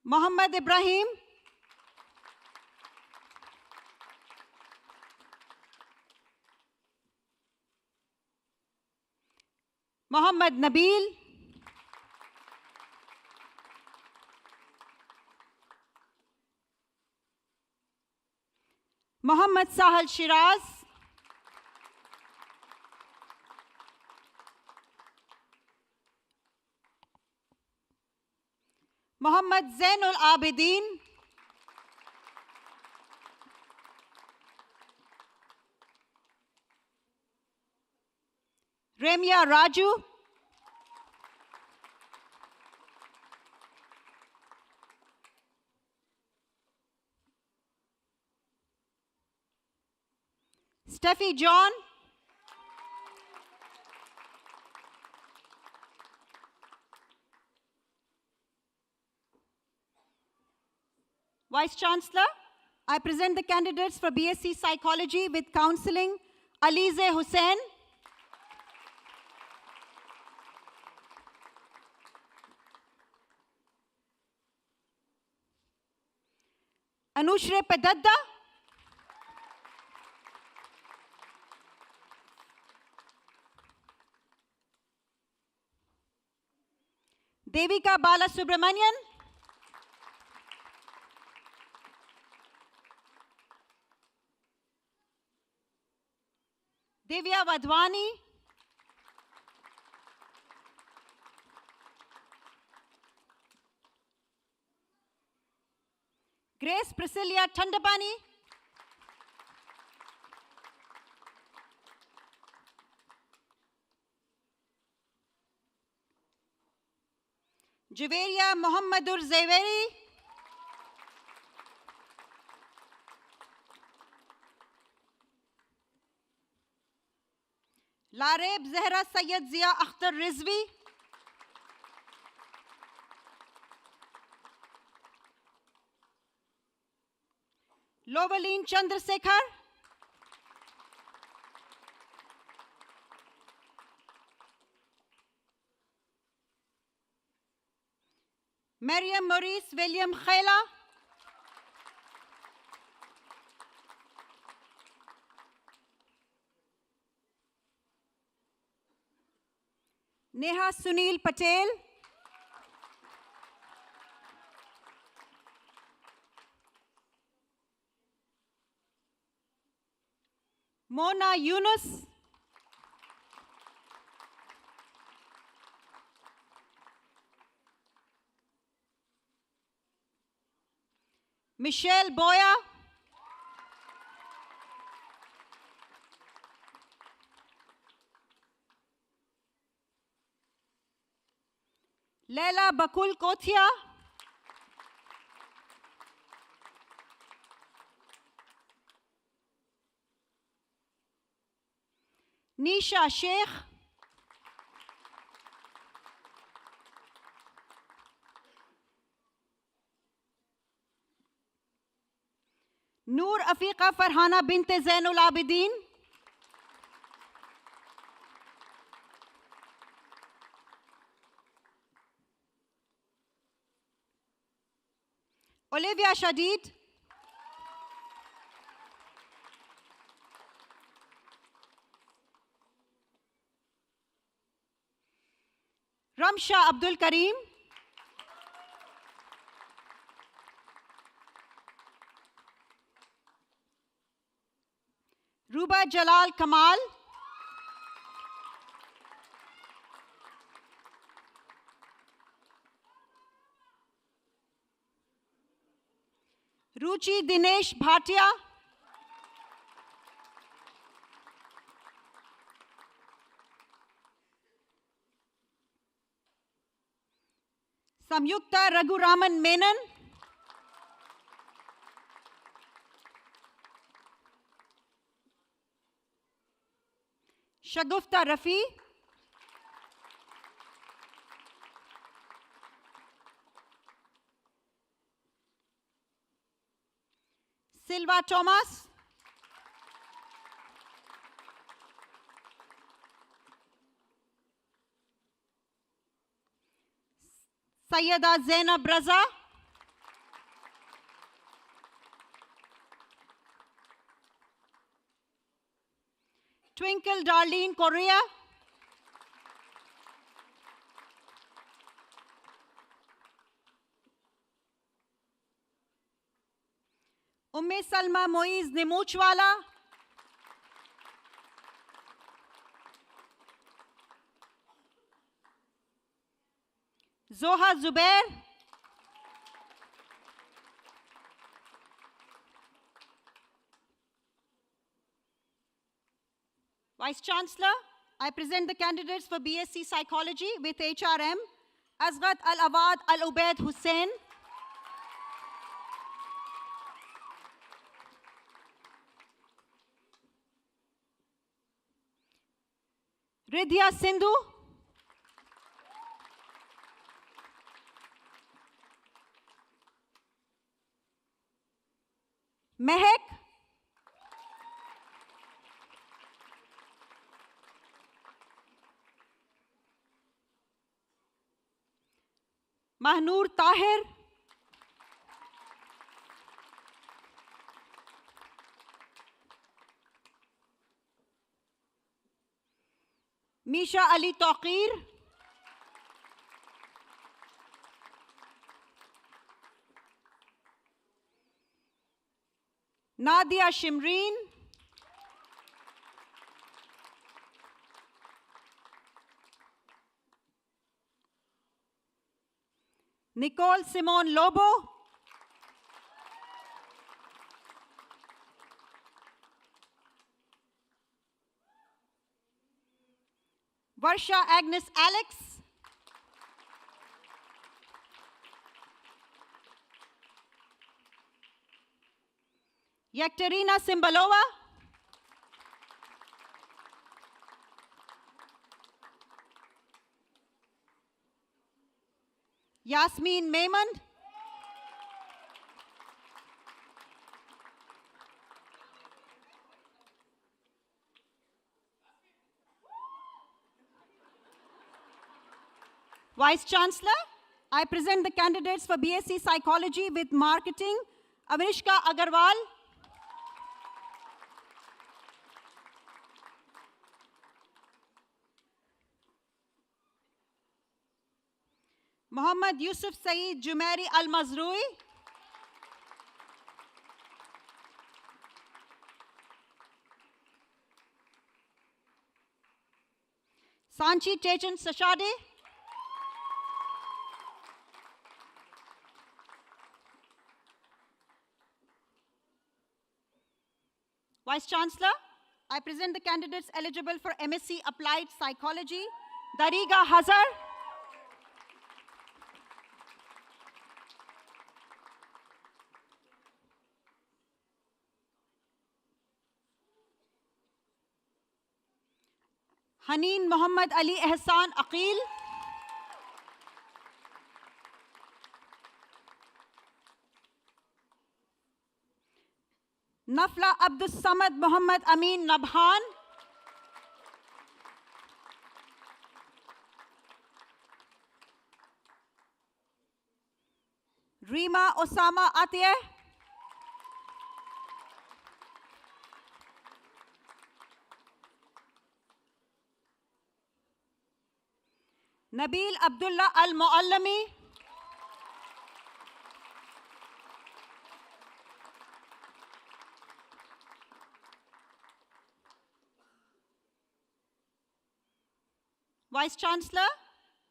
Mohammad Ibrahim. Mohammad Nabil. Mohammad Sahal Shiraz. Mohammad Zainul Abidin. Remya Raju. Steffi John. Vice Chancellor, I present the candidates for BSc Psychology with Counseling, Alize Hussain. Anushre Padadda. Devika Balasubramanian. Divya Wadhwani. Grace Priscilla Tandapani. Juveria Mohammadur Zaveri. Lareb Zehra Sayyid Zia Akhtar Rizvi. Lovaleen Chandrasekhar. Mariam Maurice William Khela. Neha Sunil Patel. Mona Yunus. Michelle Boya. Leila Bakul Kothia. Nisha Sheikh. Noor Afiqa Farhana Binte Zainul Abidin. Olivia Shadid. Ramsha Abdul Karim. Ruba Jalal Kamal. Ruchi Dinesh Bhatia. Samyukta Raghuraman Menon, Shagufta Rafi, Silva Thomas, Sayyida Zainab Raza, Twinkle Darlene Correa, Umme Salma Moiz Nemuchwala, Zoha Zubair, Vice Chancellor, I present the candidates for BSc Psychology with HRM, Asgat Al-Awad Al-Ubaid Hussain, Ridhya Sindhu, Mehak, Mahnoor Tahir, Misha Ali Taqir, Nadia Shimreen, Nicole Simone Lobo, Varsha Agnes Alex, Yekterina Simbalova, Yasmin Maimon, Vice Chancellor, I present the candidates for BSc Psychology with Marketing, Avinishka Agarwal, Muhammad Yusuf Saeed Jumairi Al-Mazrui, Sanchi Tejan Sashade, Vice Chancellor, I present the candidates eligible for MSc Applied Psychology, Dariga Hazar, Haneen Muhammad Ali Ehsan Aqil, Nafla Abdus Samad Muhammad Amin Nabhan, Rima Osama Atiyeh, Nabil Abdullah Al-Muallami, Vice Chancellor,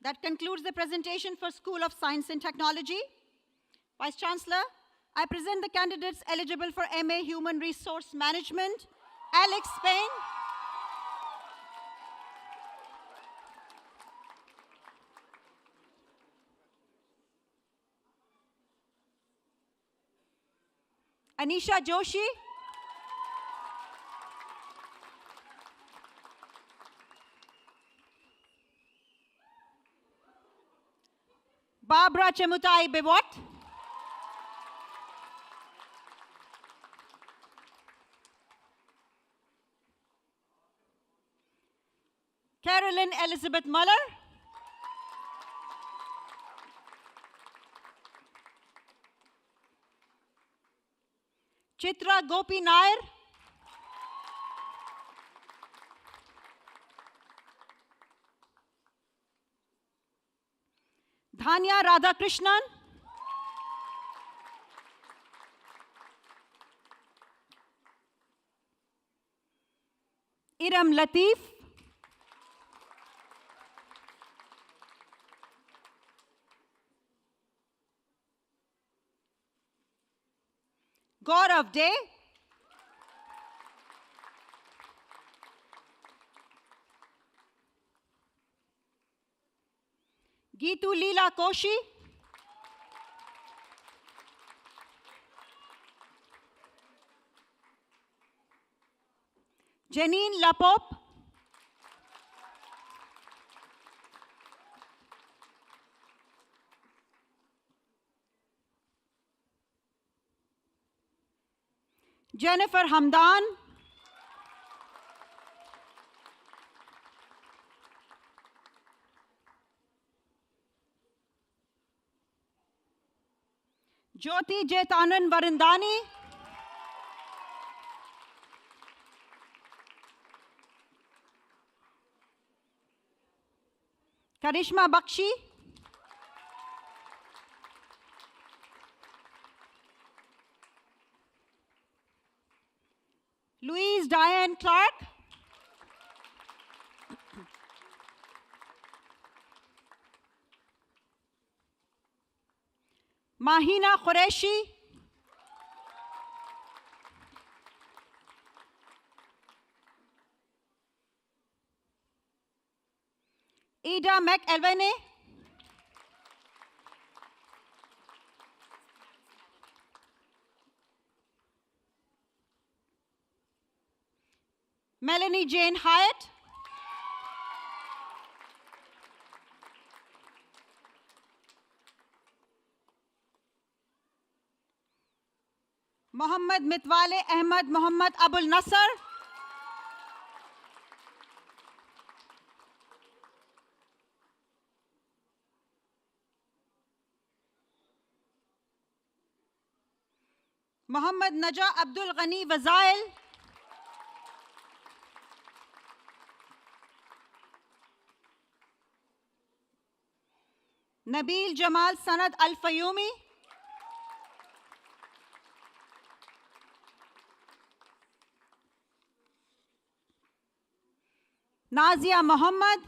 that concludes the presentation for School of Science and Technology. Vice Chancellor, I present the candidates eligible for MA Human Resource Management, Alex Spain, Anisha Joshi, Barbara Chemutai Bewat, Carolyn Elizabeth Muller, Chitra Gopi Nair, Dhanya Radhakrishnan, Iram Latif, Gaurav Day, Geetu Leela Koshi, Janine Lapop, Jennifer Hamdan, Jyoti Jetanan Varindani, Karishma Bakshi, Louise Diane Clark, Mahina Qureshi, Ida McElvene, Melanie Jane Hyatt, Mohammad Mitwale Ahmad Mohammad Abul Nasser, Mohammad Naja Abdul Ghani Wazail, Nabil Jamal Sanad Al Fayumi, Nazia Muhammad,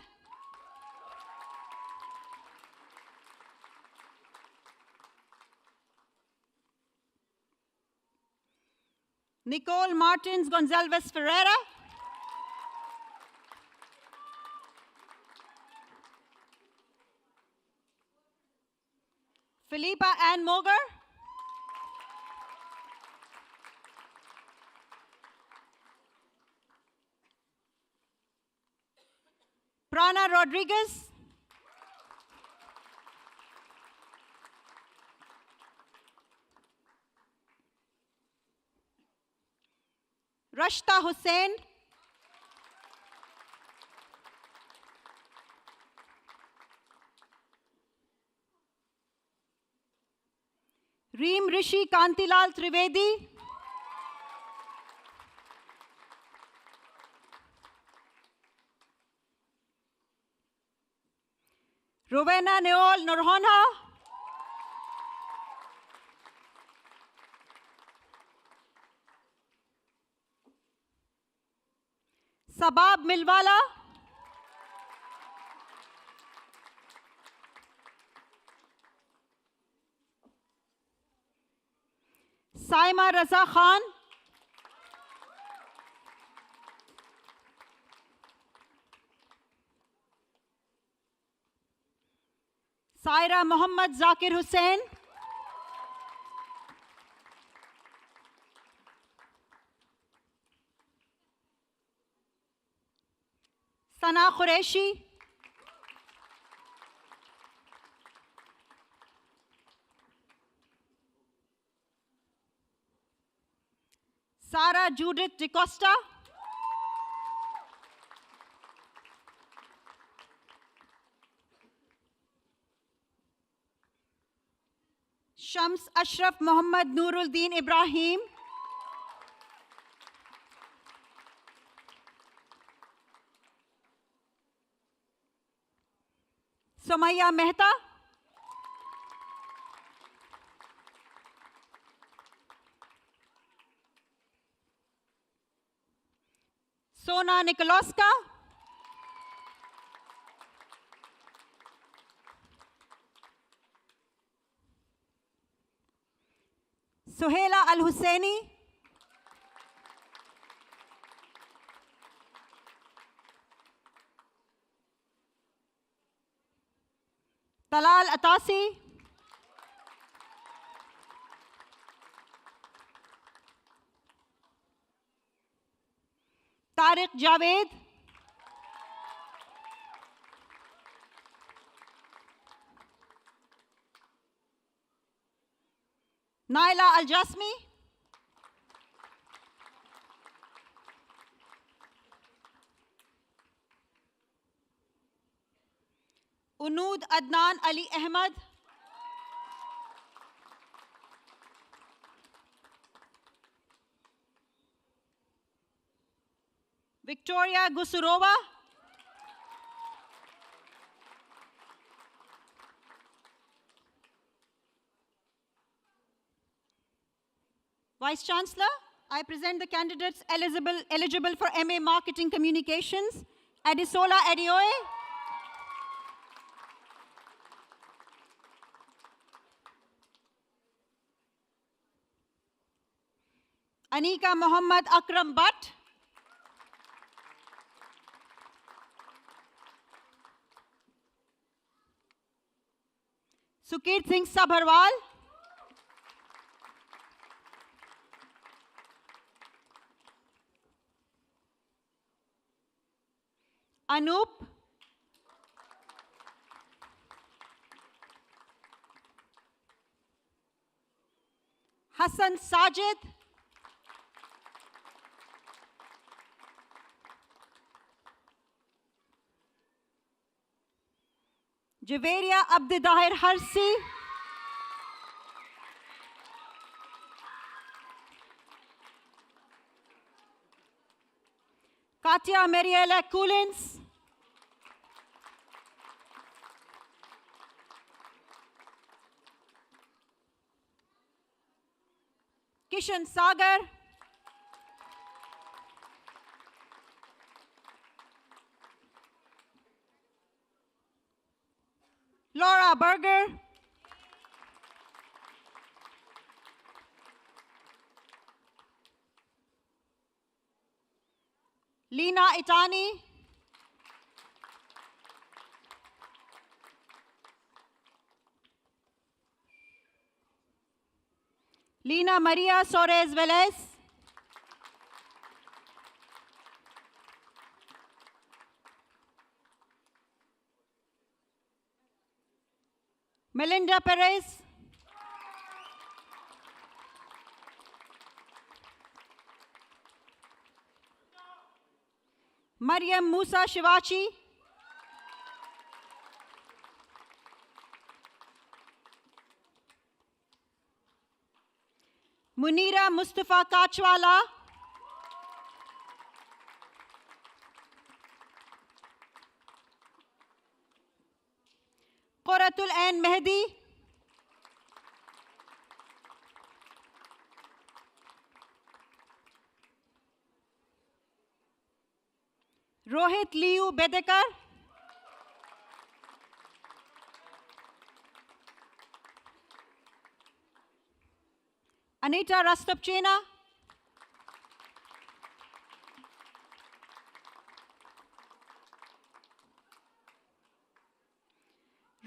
Nicole Martins Gonzalez Ferreira, Philippa Ann Moger, Prana Rodriguez, Rashta Hussain, Reem Rishi Kantilal Trivedi, Rowena Neol Nurhonha, Sabab Milwala, Saima Raza Khan, Saira Muhammad Zakir Hussain, Sana Qureshi, Sarah Judith DeCosta, Shams Ashraf Muhammad Nuruddin Ibrahim, Somaya Mehta, Sona Nikoloska, Suhaila Al Husseini, Talal Atasi, Tariq Javed, Naila Al Jasmi, Unood Adnan Ali Ahmad, Victoria Gusurova, Vice Chancellor, I present the candidates eligible for MA Marketing Communications, Adisola Adioye, Anika Muhammad Akram Butt, Sukhir Singh Sabharwal, Anup, Hassan Sajid, Javeria Abdidahir Harsi, Katya Mariela Coolins, Kishan Sagar, Laura Berger, Lina Itani, Lina Maria Soares Velez, Melinda Perez, Mariam Musa Shivachi, Munira Mustafa Kachwala, Qoratul Ain Mehdi, Rohit Liu Bedekar, Anita Rastopchena,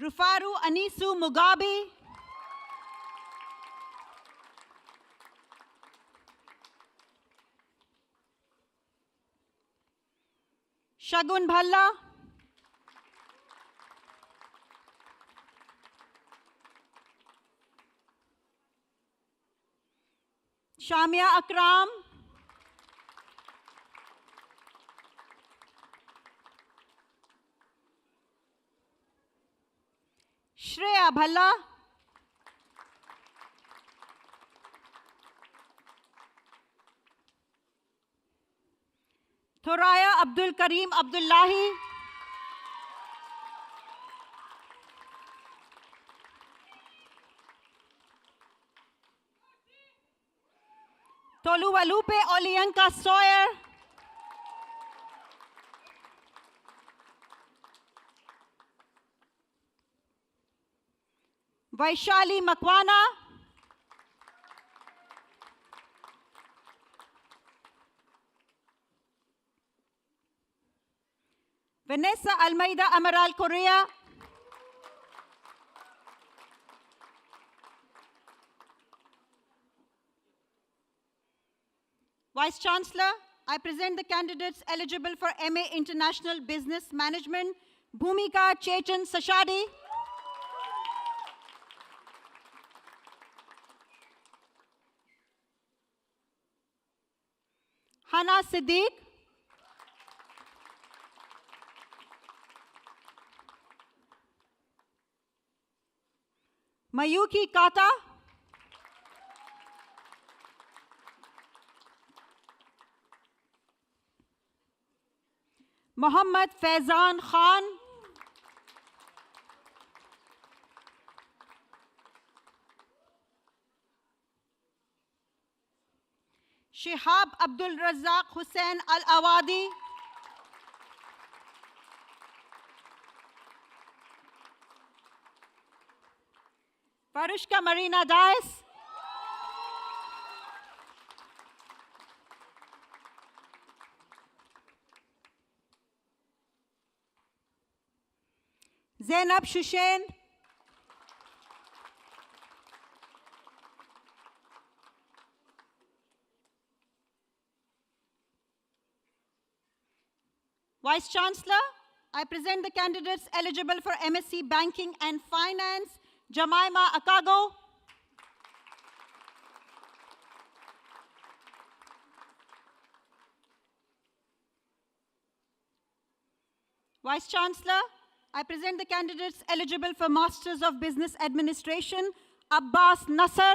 Rufaru Anisu Mugabe, Shagun Bhalla, Shamia Akram, Shreya Bhalla, Thoraya Abdul Karim Abdullahi, Toluwalupe Olianka Sawyer, Vaishali Makwana, Vanessa Almeida Amaral Correa, Vice Chancellor, I present the candidates eligible for MA International Business Management, Bhumika Chetan Sashadi, Hana Siddiq, Mayuki Kata, Mohammad Faizan Khan, Shihab Abdul Razak Hussain Al-Awadi, Farushka Marina Dias, Zainab Shushain, Vice Chancellor, I present the candidates eligible for MSc Banking and Finance, Jemima Akago, Vice Chancellor, I present the candidates eligible for Masters of Business Administration, Abbas Nasser,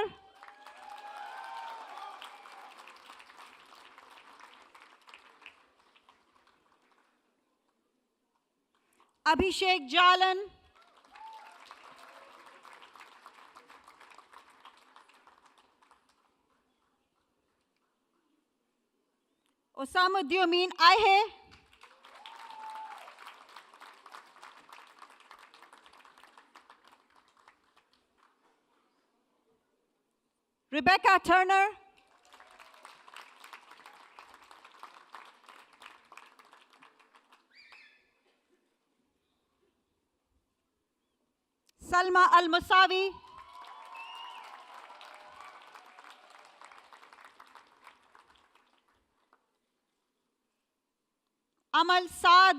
Abhishek Jalan, Osamuddin Aihe, Rebecca Turner, Salma Al-Musawi, Amal Saad,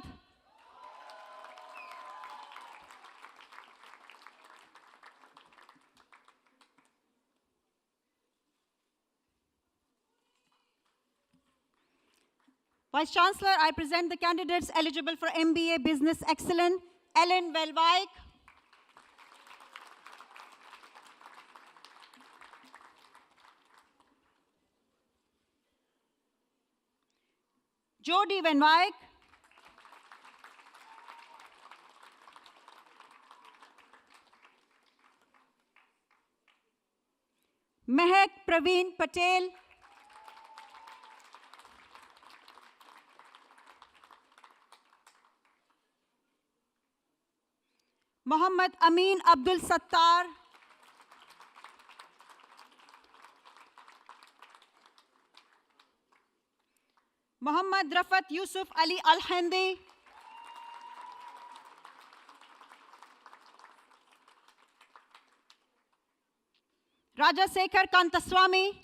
Vice Chancellor, I present the candidates eligible for MBA Business Excellence, Ellen Velvaik, Jody Van Wyk, Mehak Praveen Patel, Mohammad Amin Abdul Sattar, Mohammad Rafat Yusuf Ali Al-Hindi, Raja Sekhar Kantaswamy,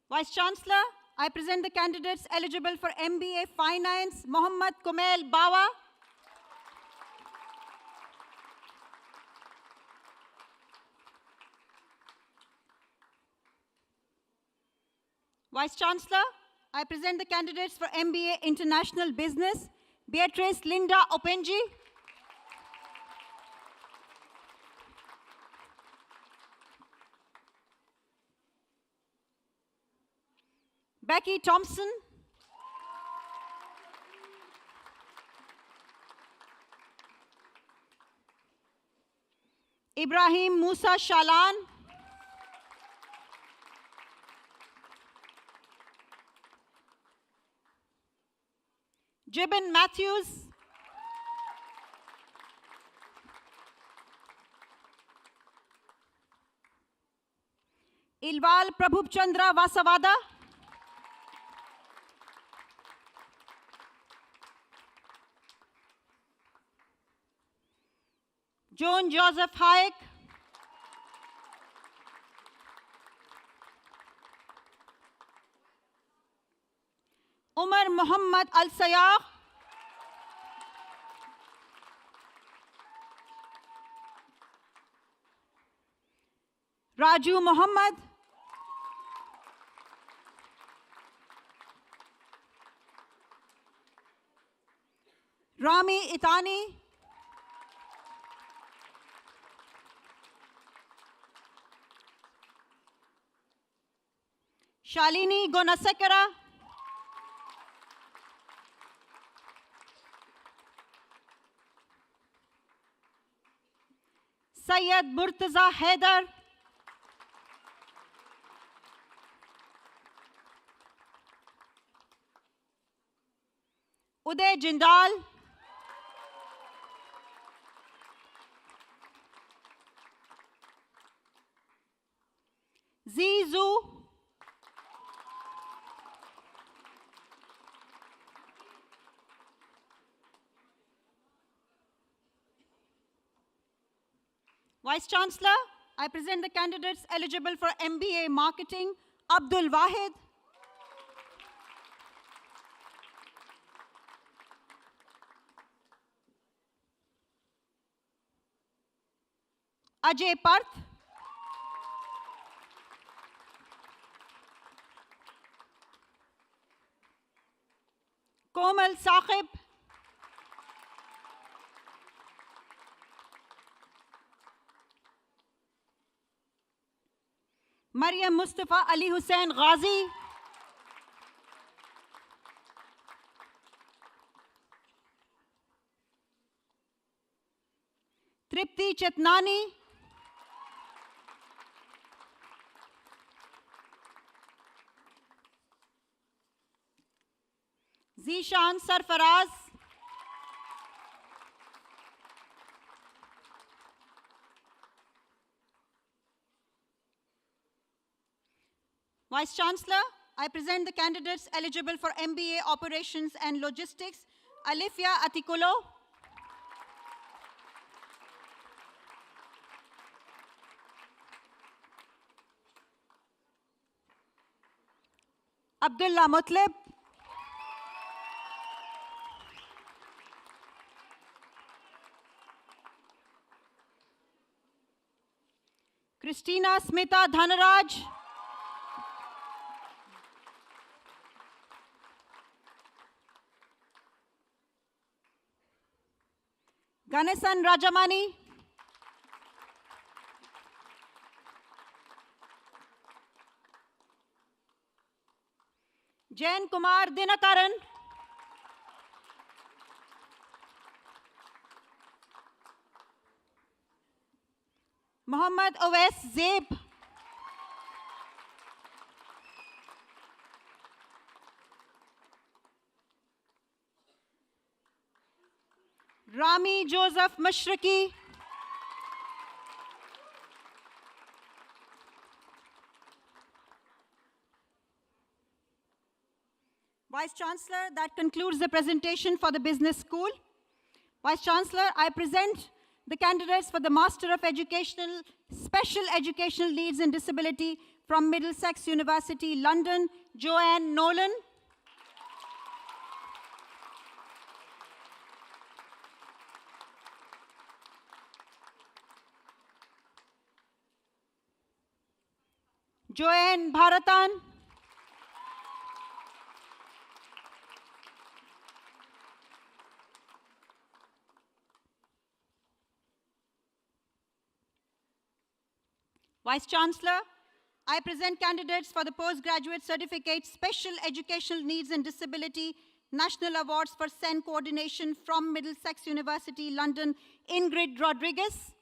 Vice Chancellor, I present the candidates eligible for MBA Finance, Mohammad Kumail Bawa. Vice Chancellor, I present the candidates for MBA International Business, Beatrice Linda Openji. Becky Thompson. Ibrahim Musa Shalan. Jibin Matthews. Ilwal Prabhupchandra Vasavada. John Joseph Hayek. Umar Muhammad Al Sayah. Raju Muhammad. Rami Itani. Shalini Gonasekara. Syed Murtaza Haidar. Uday Jindal. Zizu. Vice Chancellor, I present the candidates eligible for MBA Marketing, Abdul Wahid. Ajay Parth. Komal Saqib. Maryam Mustafa Ali Hussain Ghazi. Tripti Chetnani. Zishan Sarfaraz. Vice Chancellor, I present the candidates eligible for MBA Operations and Logistics, Alifia Atikulo. Abdullah Mutlib. Christina Smita Dhanaraj. Ganesan Rajamani. Jain Kumar Dinakaran. Muhammad Awais Zeeb. Rami Joseph Mashraki. Vice Chancellor, that concludes the presentation for the business school. Vice Chancellor, I present the candidates for the Master of Educational, Special Educational Needs and Disability from Middlesex University, London, Joanne Nolan. Joanne Bharatan. Vice Chancellor, I present candidates for the Postgraduate Certificate Special Educational Needs and Disability National Awards for SEN Coordination from Middlesex University, London, Ingrid Rodriguez.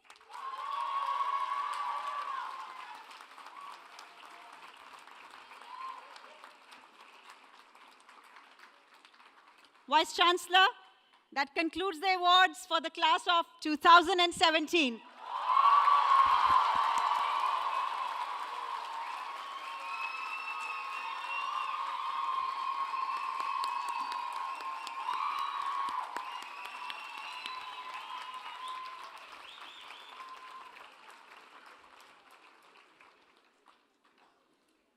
Vice Chancellor, that concludes the awards for the class of 2017.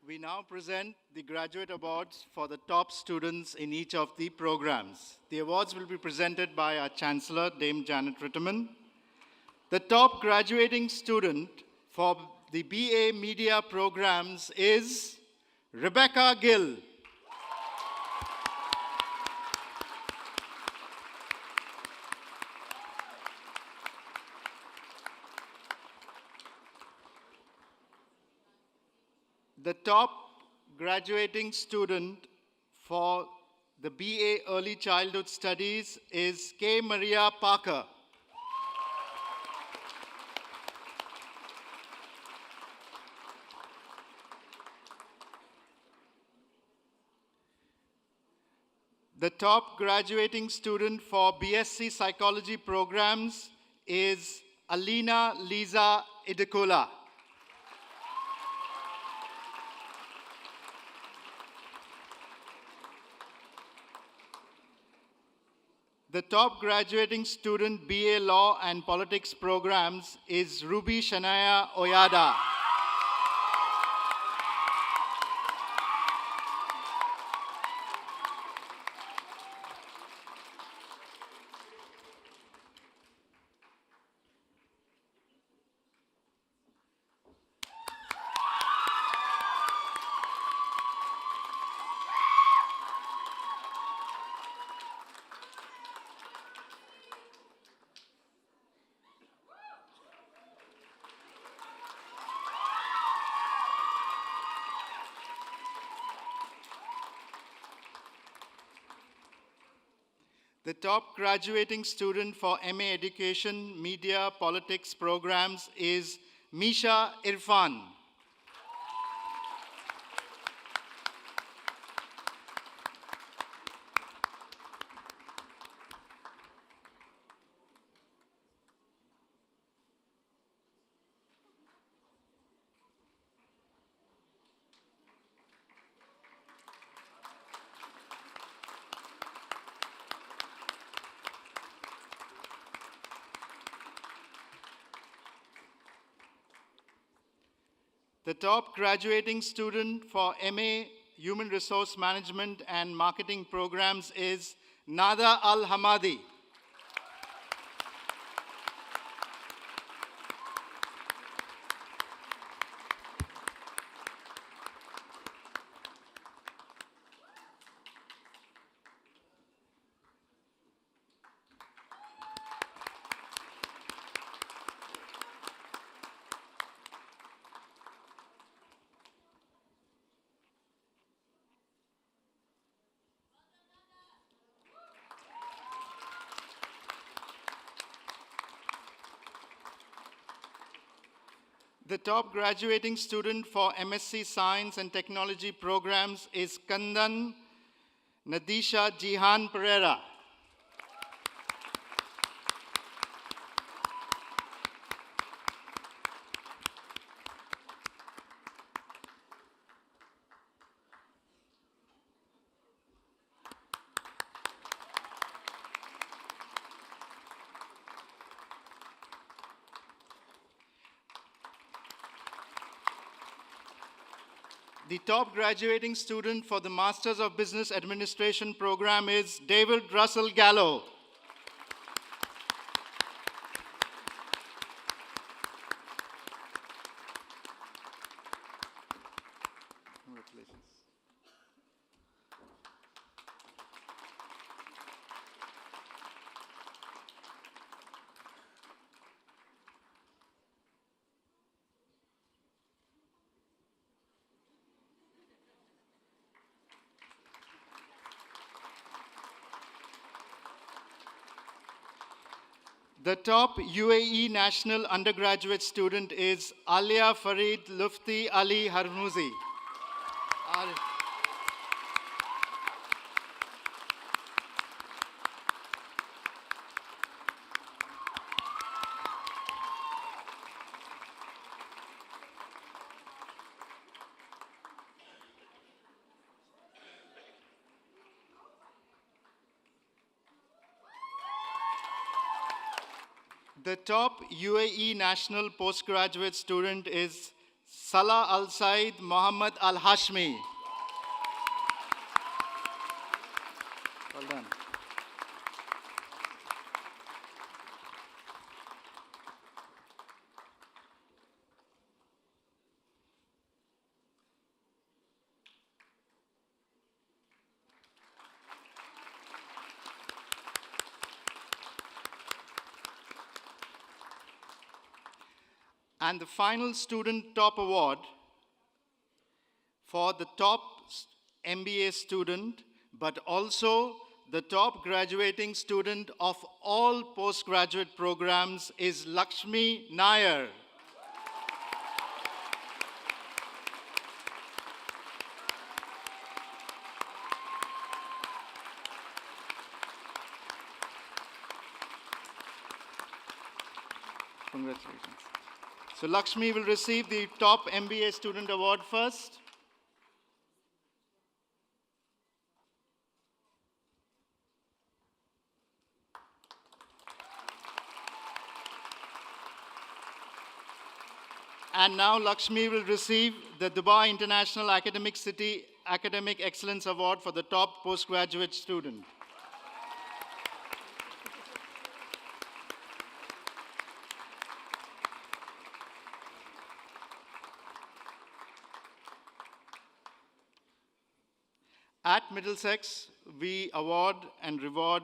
We now present the graduate awards for the top students in each of the programs. The awards will be presented by our Chancellor, Dame Janet Ritterman. The top graduating student for the BA Media programs is Rebecca Gill. The top graduating student for the BA Early Childhood Studies is K. Maria Parker. The top graduating student for BSc Psychology programs is Alina Lisa Idekula. The top graduating student BA Law and Politics programs is Ruby Shania Oyada. The top graduating student for MA Education, Media, Politics programs is Misha Irfan. The top graduating student for MA Human Resource Management and Marketing programs is Nada Al Hamadi. The top graduating student for MSc Science and Technology programs is Kandan Nadisha Jihan Pereira. The top graduating student for the Masters of Business Administration program is David Russell Gallo. Congratulations. The top UAE national undergraduate student is Alia Farid Lufti Ali Harmuzi. The top UAE national postgraduate student is Salah Al Said Mohammed Al Hashmi. Well done. And the final student top award for the top MBA student, but also the top graduating student of all postgraduate programs is Lakshmi Nair. Congratulations. So Lakshmi will receive the top MBA student award first. And now Lakshmi will receive the Dubai International Academic City Academic Excellence Award for the top postgraduate student. At Middlesex, we award and reward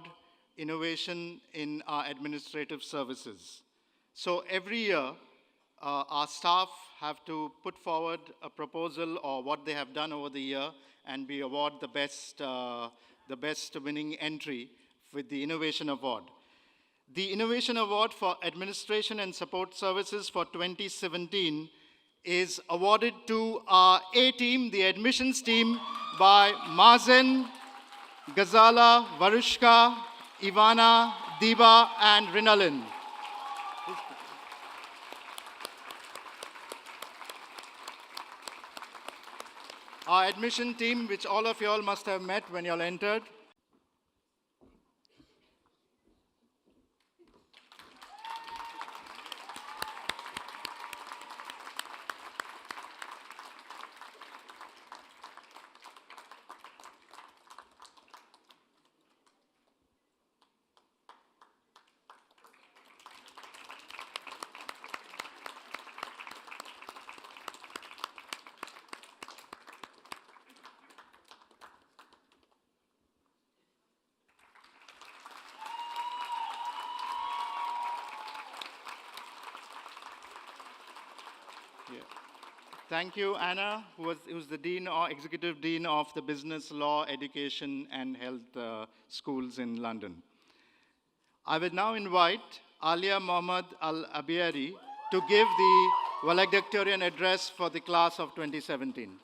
innovation in our administrative services. So every year, our staff have to put forward a proposal or what they have done over the year, and we award the best winning entry with the Innovation Award. The Innovation Award for Administration and Support Services for 2017 is awarded to our A team, the admissions team, by Mazen, Gazala, Varushka, Ivana, Diba, and Rinalin. Our admission team, which all of you all must have met when you all entered. Yeah. Thank you, Anna, who's the Dean or Executive Dean of the Business, Law, Education and Health Schools in London. I will now invite Alia Mohammad Al-Abiari to give the valedictorian address for the class of 2017.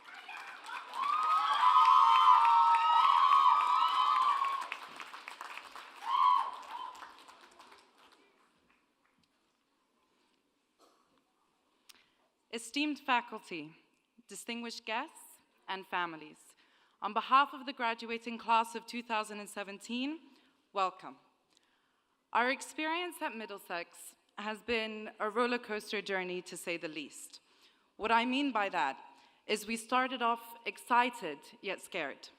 Esteemed faculty, distinguished guests, and families, on behalf of the graduating class of 2017, welcome. Our experience at Middlesex has been a roller coaster journey, to say the least. What I mean by that is we started off excited yet scared.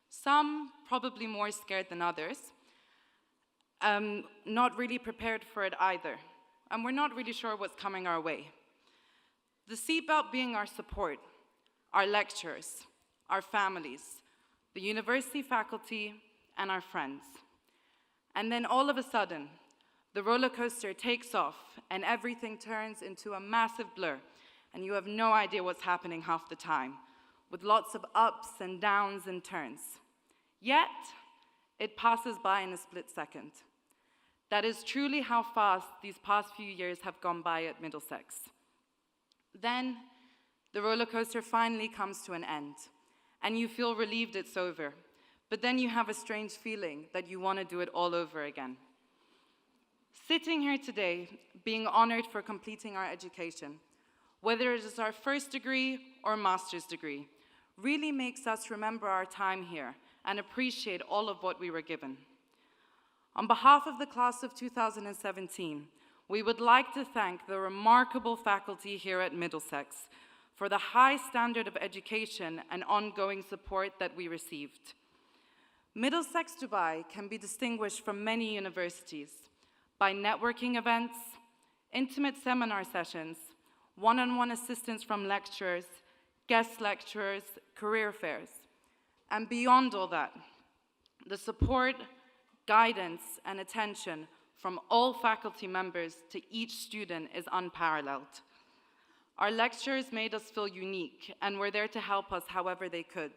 Some probably more scared than others, not really prepared for it either. And we're not really sure what's coming our way. The seatbelt being our support, our lecturers, our families, the university faculty, and our friends. And then all of a sudden, the roller coaster takes off and everything turns into a massive blur, and you have no idea what's happening half the time, with lots of ups and downs and turns. Yet, it passes by in a split second. That is truly how fast these past few years have gone by at Middlesex. Then, the roller coaster finally comes to an end, and you feel relieved it's over. But then you have a strange feeling that you want to do it all over again. Sitting here today, being honored for completing our education, whether it is our first degree or master's degree, really makes us remember our time here and appreciate all of what we were given. On behalf of the class of 2017, we would like to thank the remarkable faculty here at Middlesex for the high standard of education and ongoing support that we received. Middlesex Dubai can be distinguished from many universities by networking events, intimate seminar sessions, one-on-one assistance from lecturers, guest lecturers, career fairs. And beyond all that, the support, guidance, and attention from all faculty members to each student is unparalleled. Our lecturers made us feel unique and were there to help us however they could,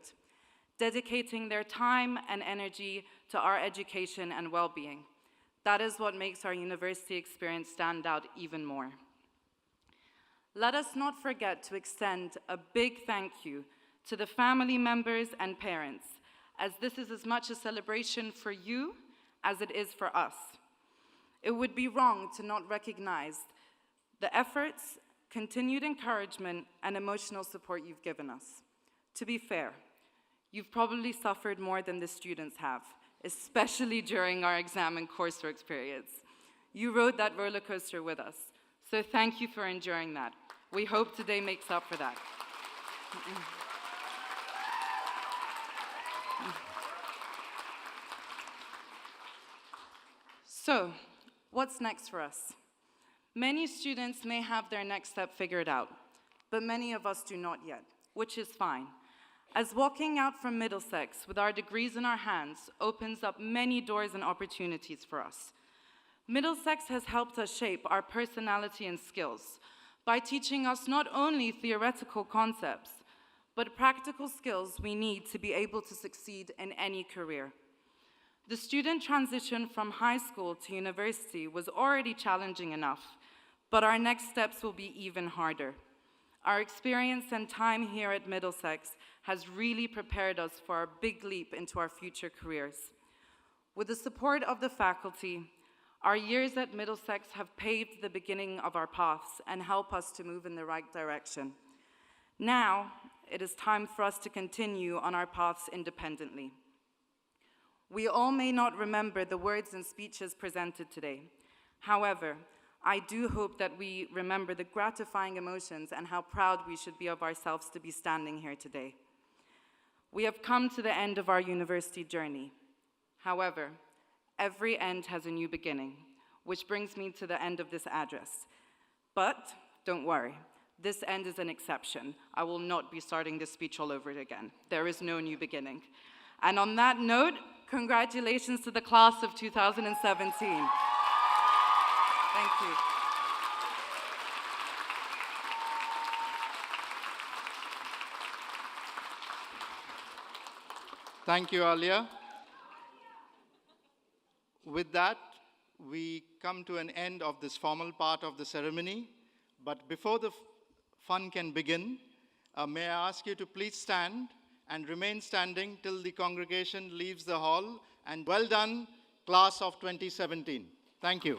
dedicating their time and energy to our education and well-being. That is what makes our university experience stand out even more. Let us not forget to extend a big thank you to the family members and parents, as this is as much a celebration for you as it is for us. It would be wrong to not recognize the efforts, continued encouragement, and emotional support you've given us. To be fair, you've probably suffered more than the students have, especially during our exam and coursework periods. You rode that roller coaster with us, so thank you for enduring that. We hope today makes up for that. So, what's next for us? Many students may have their next step figured out, but many of us do not yet, which is fine. As walking out from Middlesex with our degrees in our hands opens up many doors and opportunities for us. Middlesex has helped us shape our personality and skills by teaching us not only theoretical concepts, but practical skills we need to be able to succeed in any career. The student transition from high school to university was already challenging enough, but our next steps will be even harder. Our experience and time here at Middlesex has really prepared us for our big leap into our future careers. With the support of the faculty, our years at Middlesex have paved the beginning of our paths and help us to move in the right direction. Now, it is time for us to continue on our paths independently. We all may not remember the words and speeches presented today. However, I do hope that we remember the gratifying emotions and how proud we should be of ourselves to be standing here today. We have come to the end of our university journey. However, every end has a new beginning, which brings me to the end of this address. But don't worry, this end is an exception. I will not be starting this speech all over again. There is no new beginning. And on that note, congratulations to the class of 2017. Thank you. Thank you, Alia. With that, we come to an end of this formal part of the ceremony. But before the fun can begin, may I ask you to please stand and remain standing till the congregation leaves the hall. And well done, class of 2017. Thank you.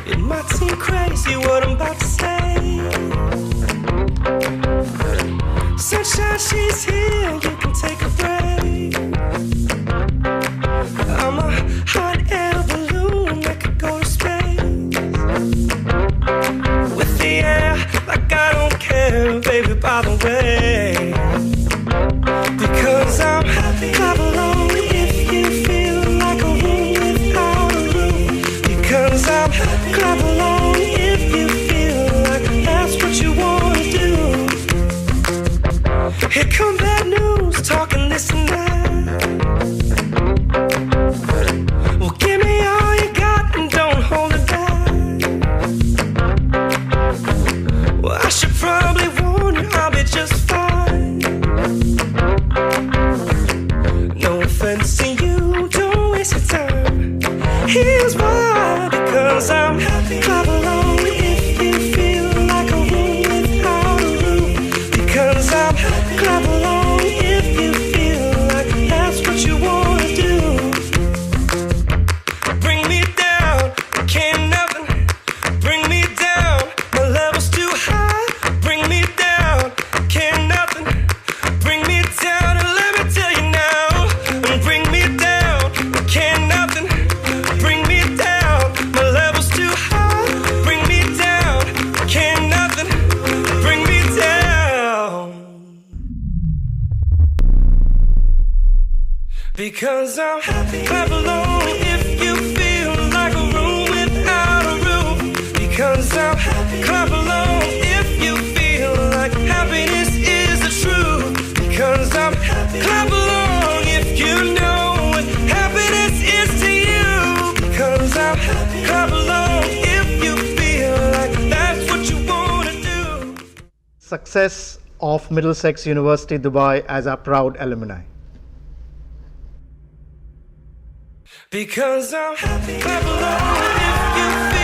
It might seem crazy what I'm about to say. Sunshine, she's here, you can take a break. I'm a hot air balloon that could go to space. With the air, like I don't care, baby, by the way. Because I'm happy, clap along if you feel like a room without a roof. Because I'm happy, clap along if you feel like that's what you want to do. Here come bad news, talking this and that. Well, give me all you got and don't hold it back. Well, I should probably warn you, I'll be just fine. No offense to you, don't waste your time. Here's why, because I'm happy. Clap along if you feel like a room without a roof. Because I'm happy. Clap along if you feel like that's what you want to do. Bring me down, can't nothing. Bring me down, my level's too high. Bring me down, can't nothing. Bring me down and let me tell you now. And bring me down, can't nothing. Bring me down, my level's too high. Bring me down, can't nothing. Bring me down. Because I'm happy. Clap along if you feel like a room without a roof. Because I'm happy. Clap along if you feel like happiness is the truth. Because I'm happy. Clap along if you know what happiness is to you. Because I'm happy. Clap along if you feel like that's what you want to do. Success of Middlesex University, Dubai as our proud alumni. Because I'm happy. Clap along if you feel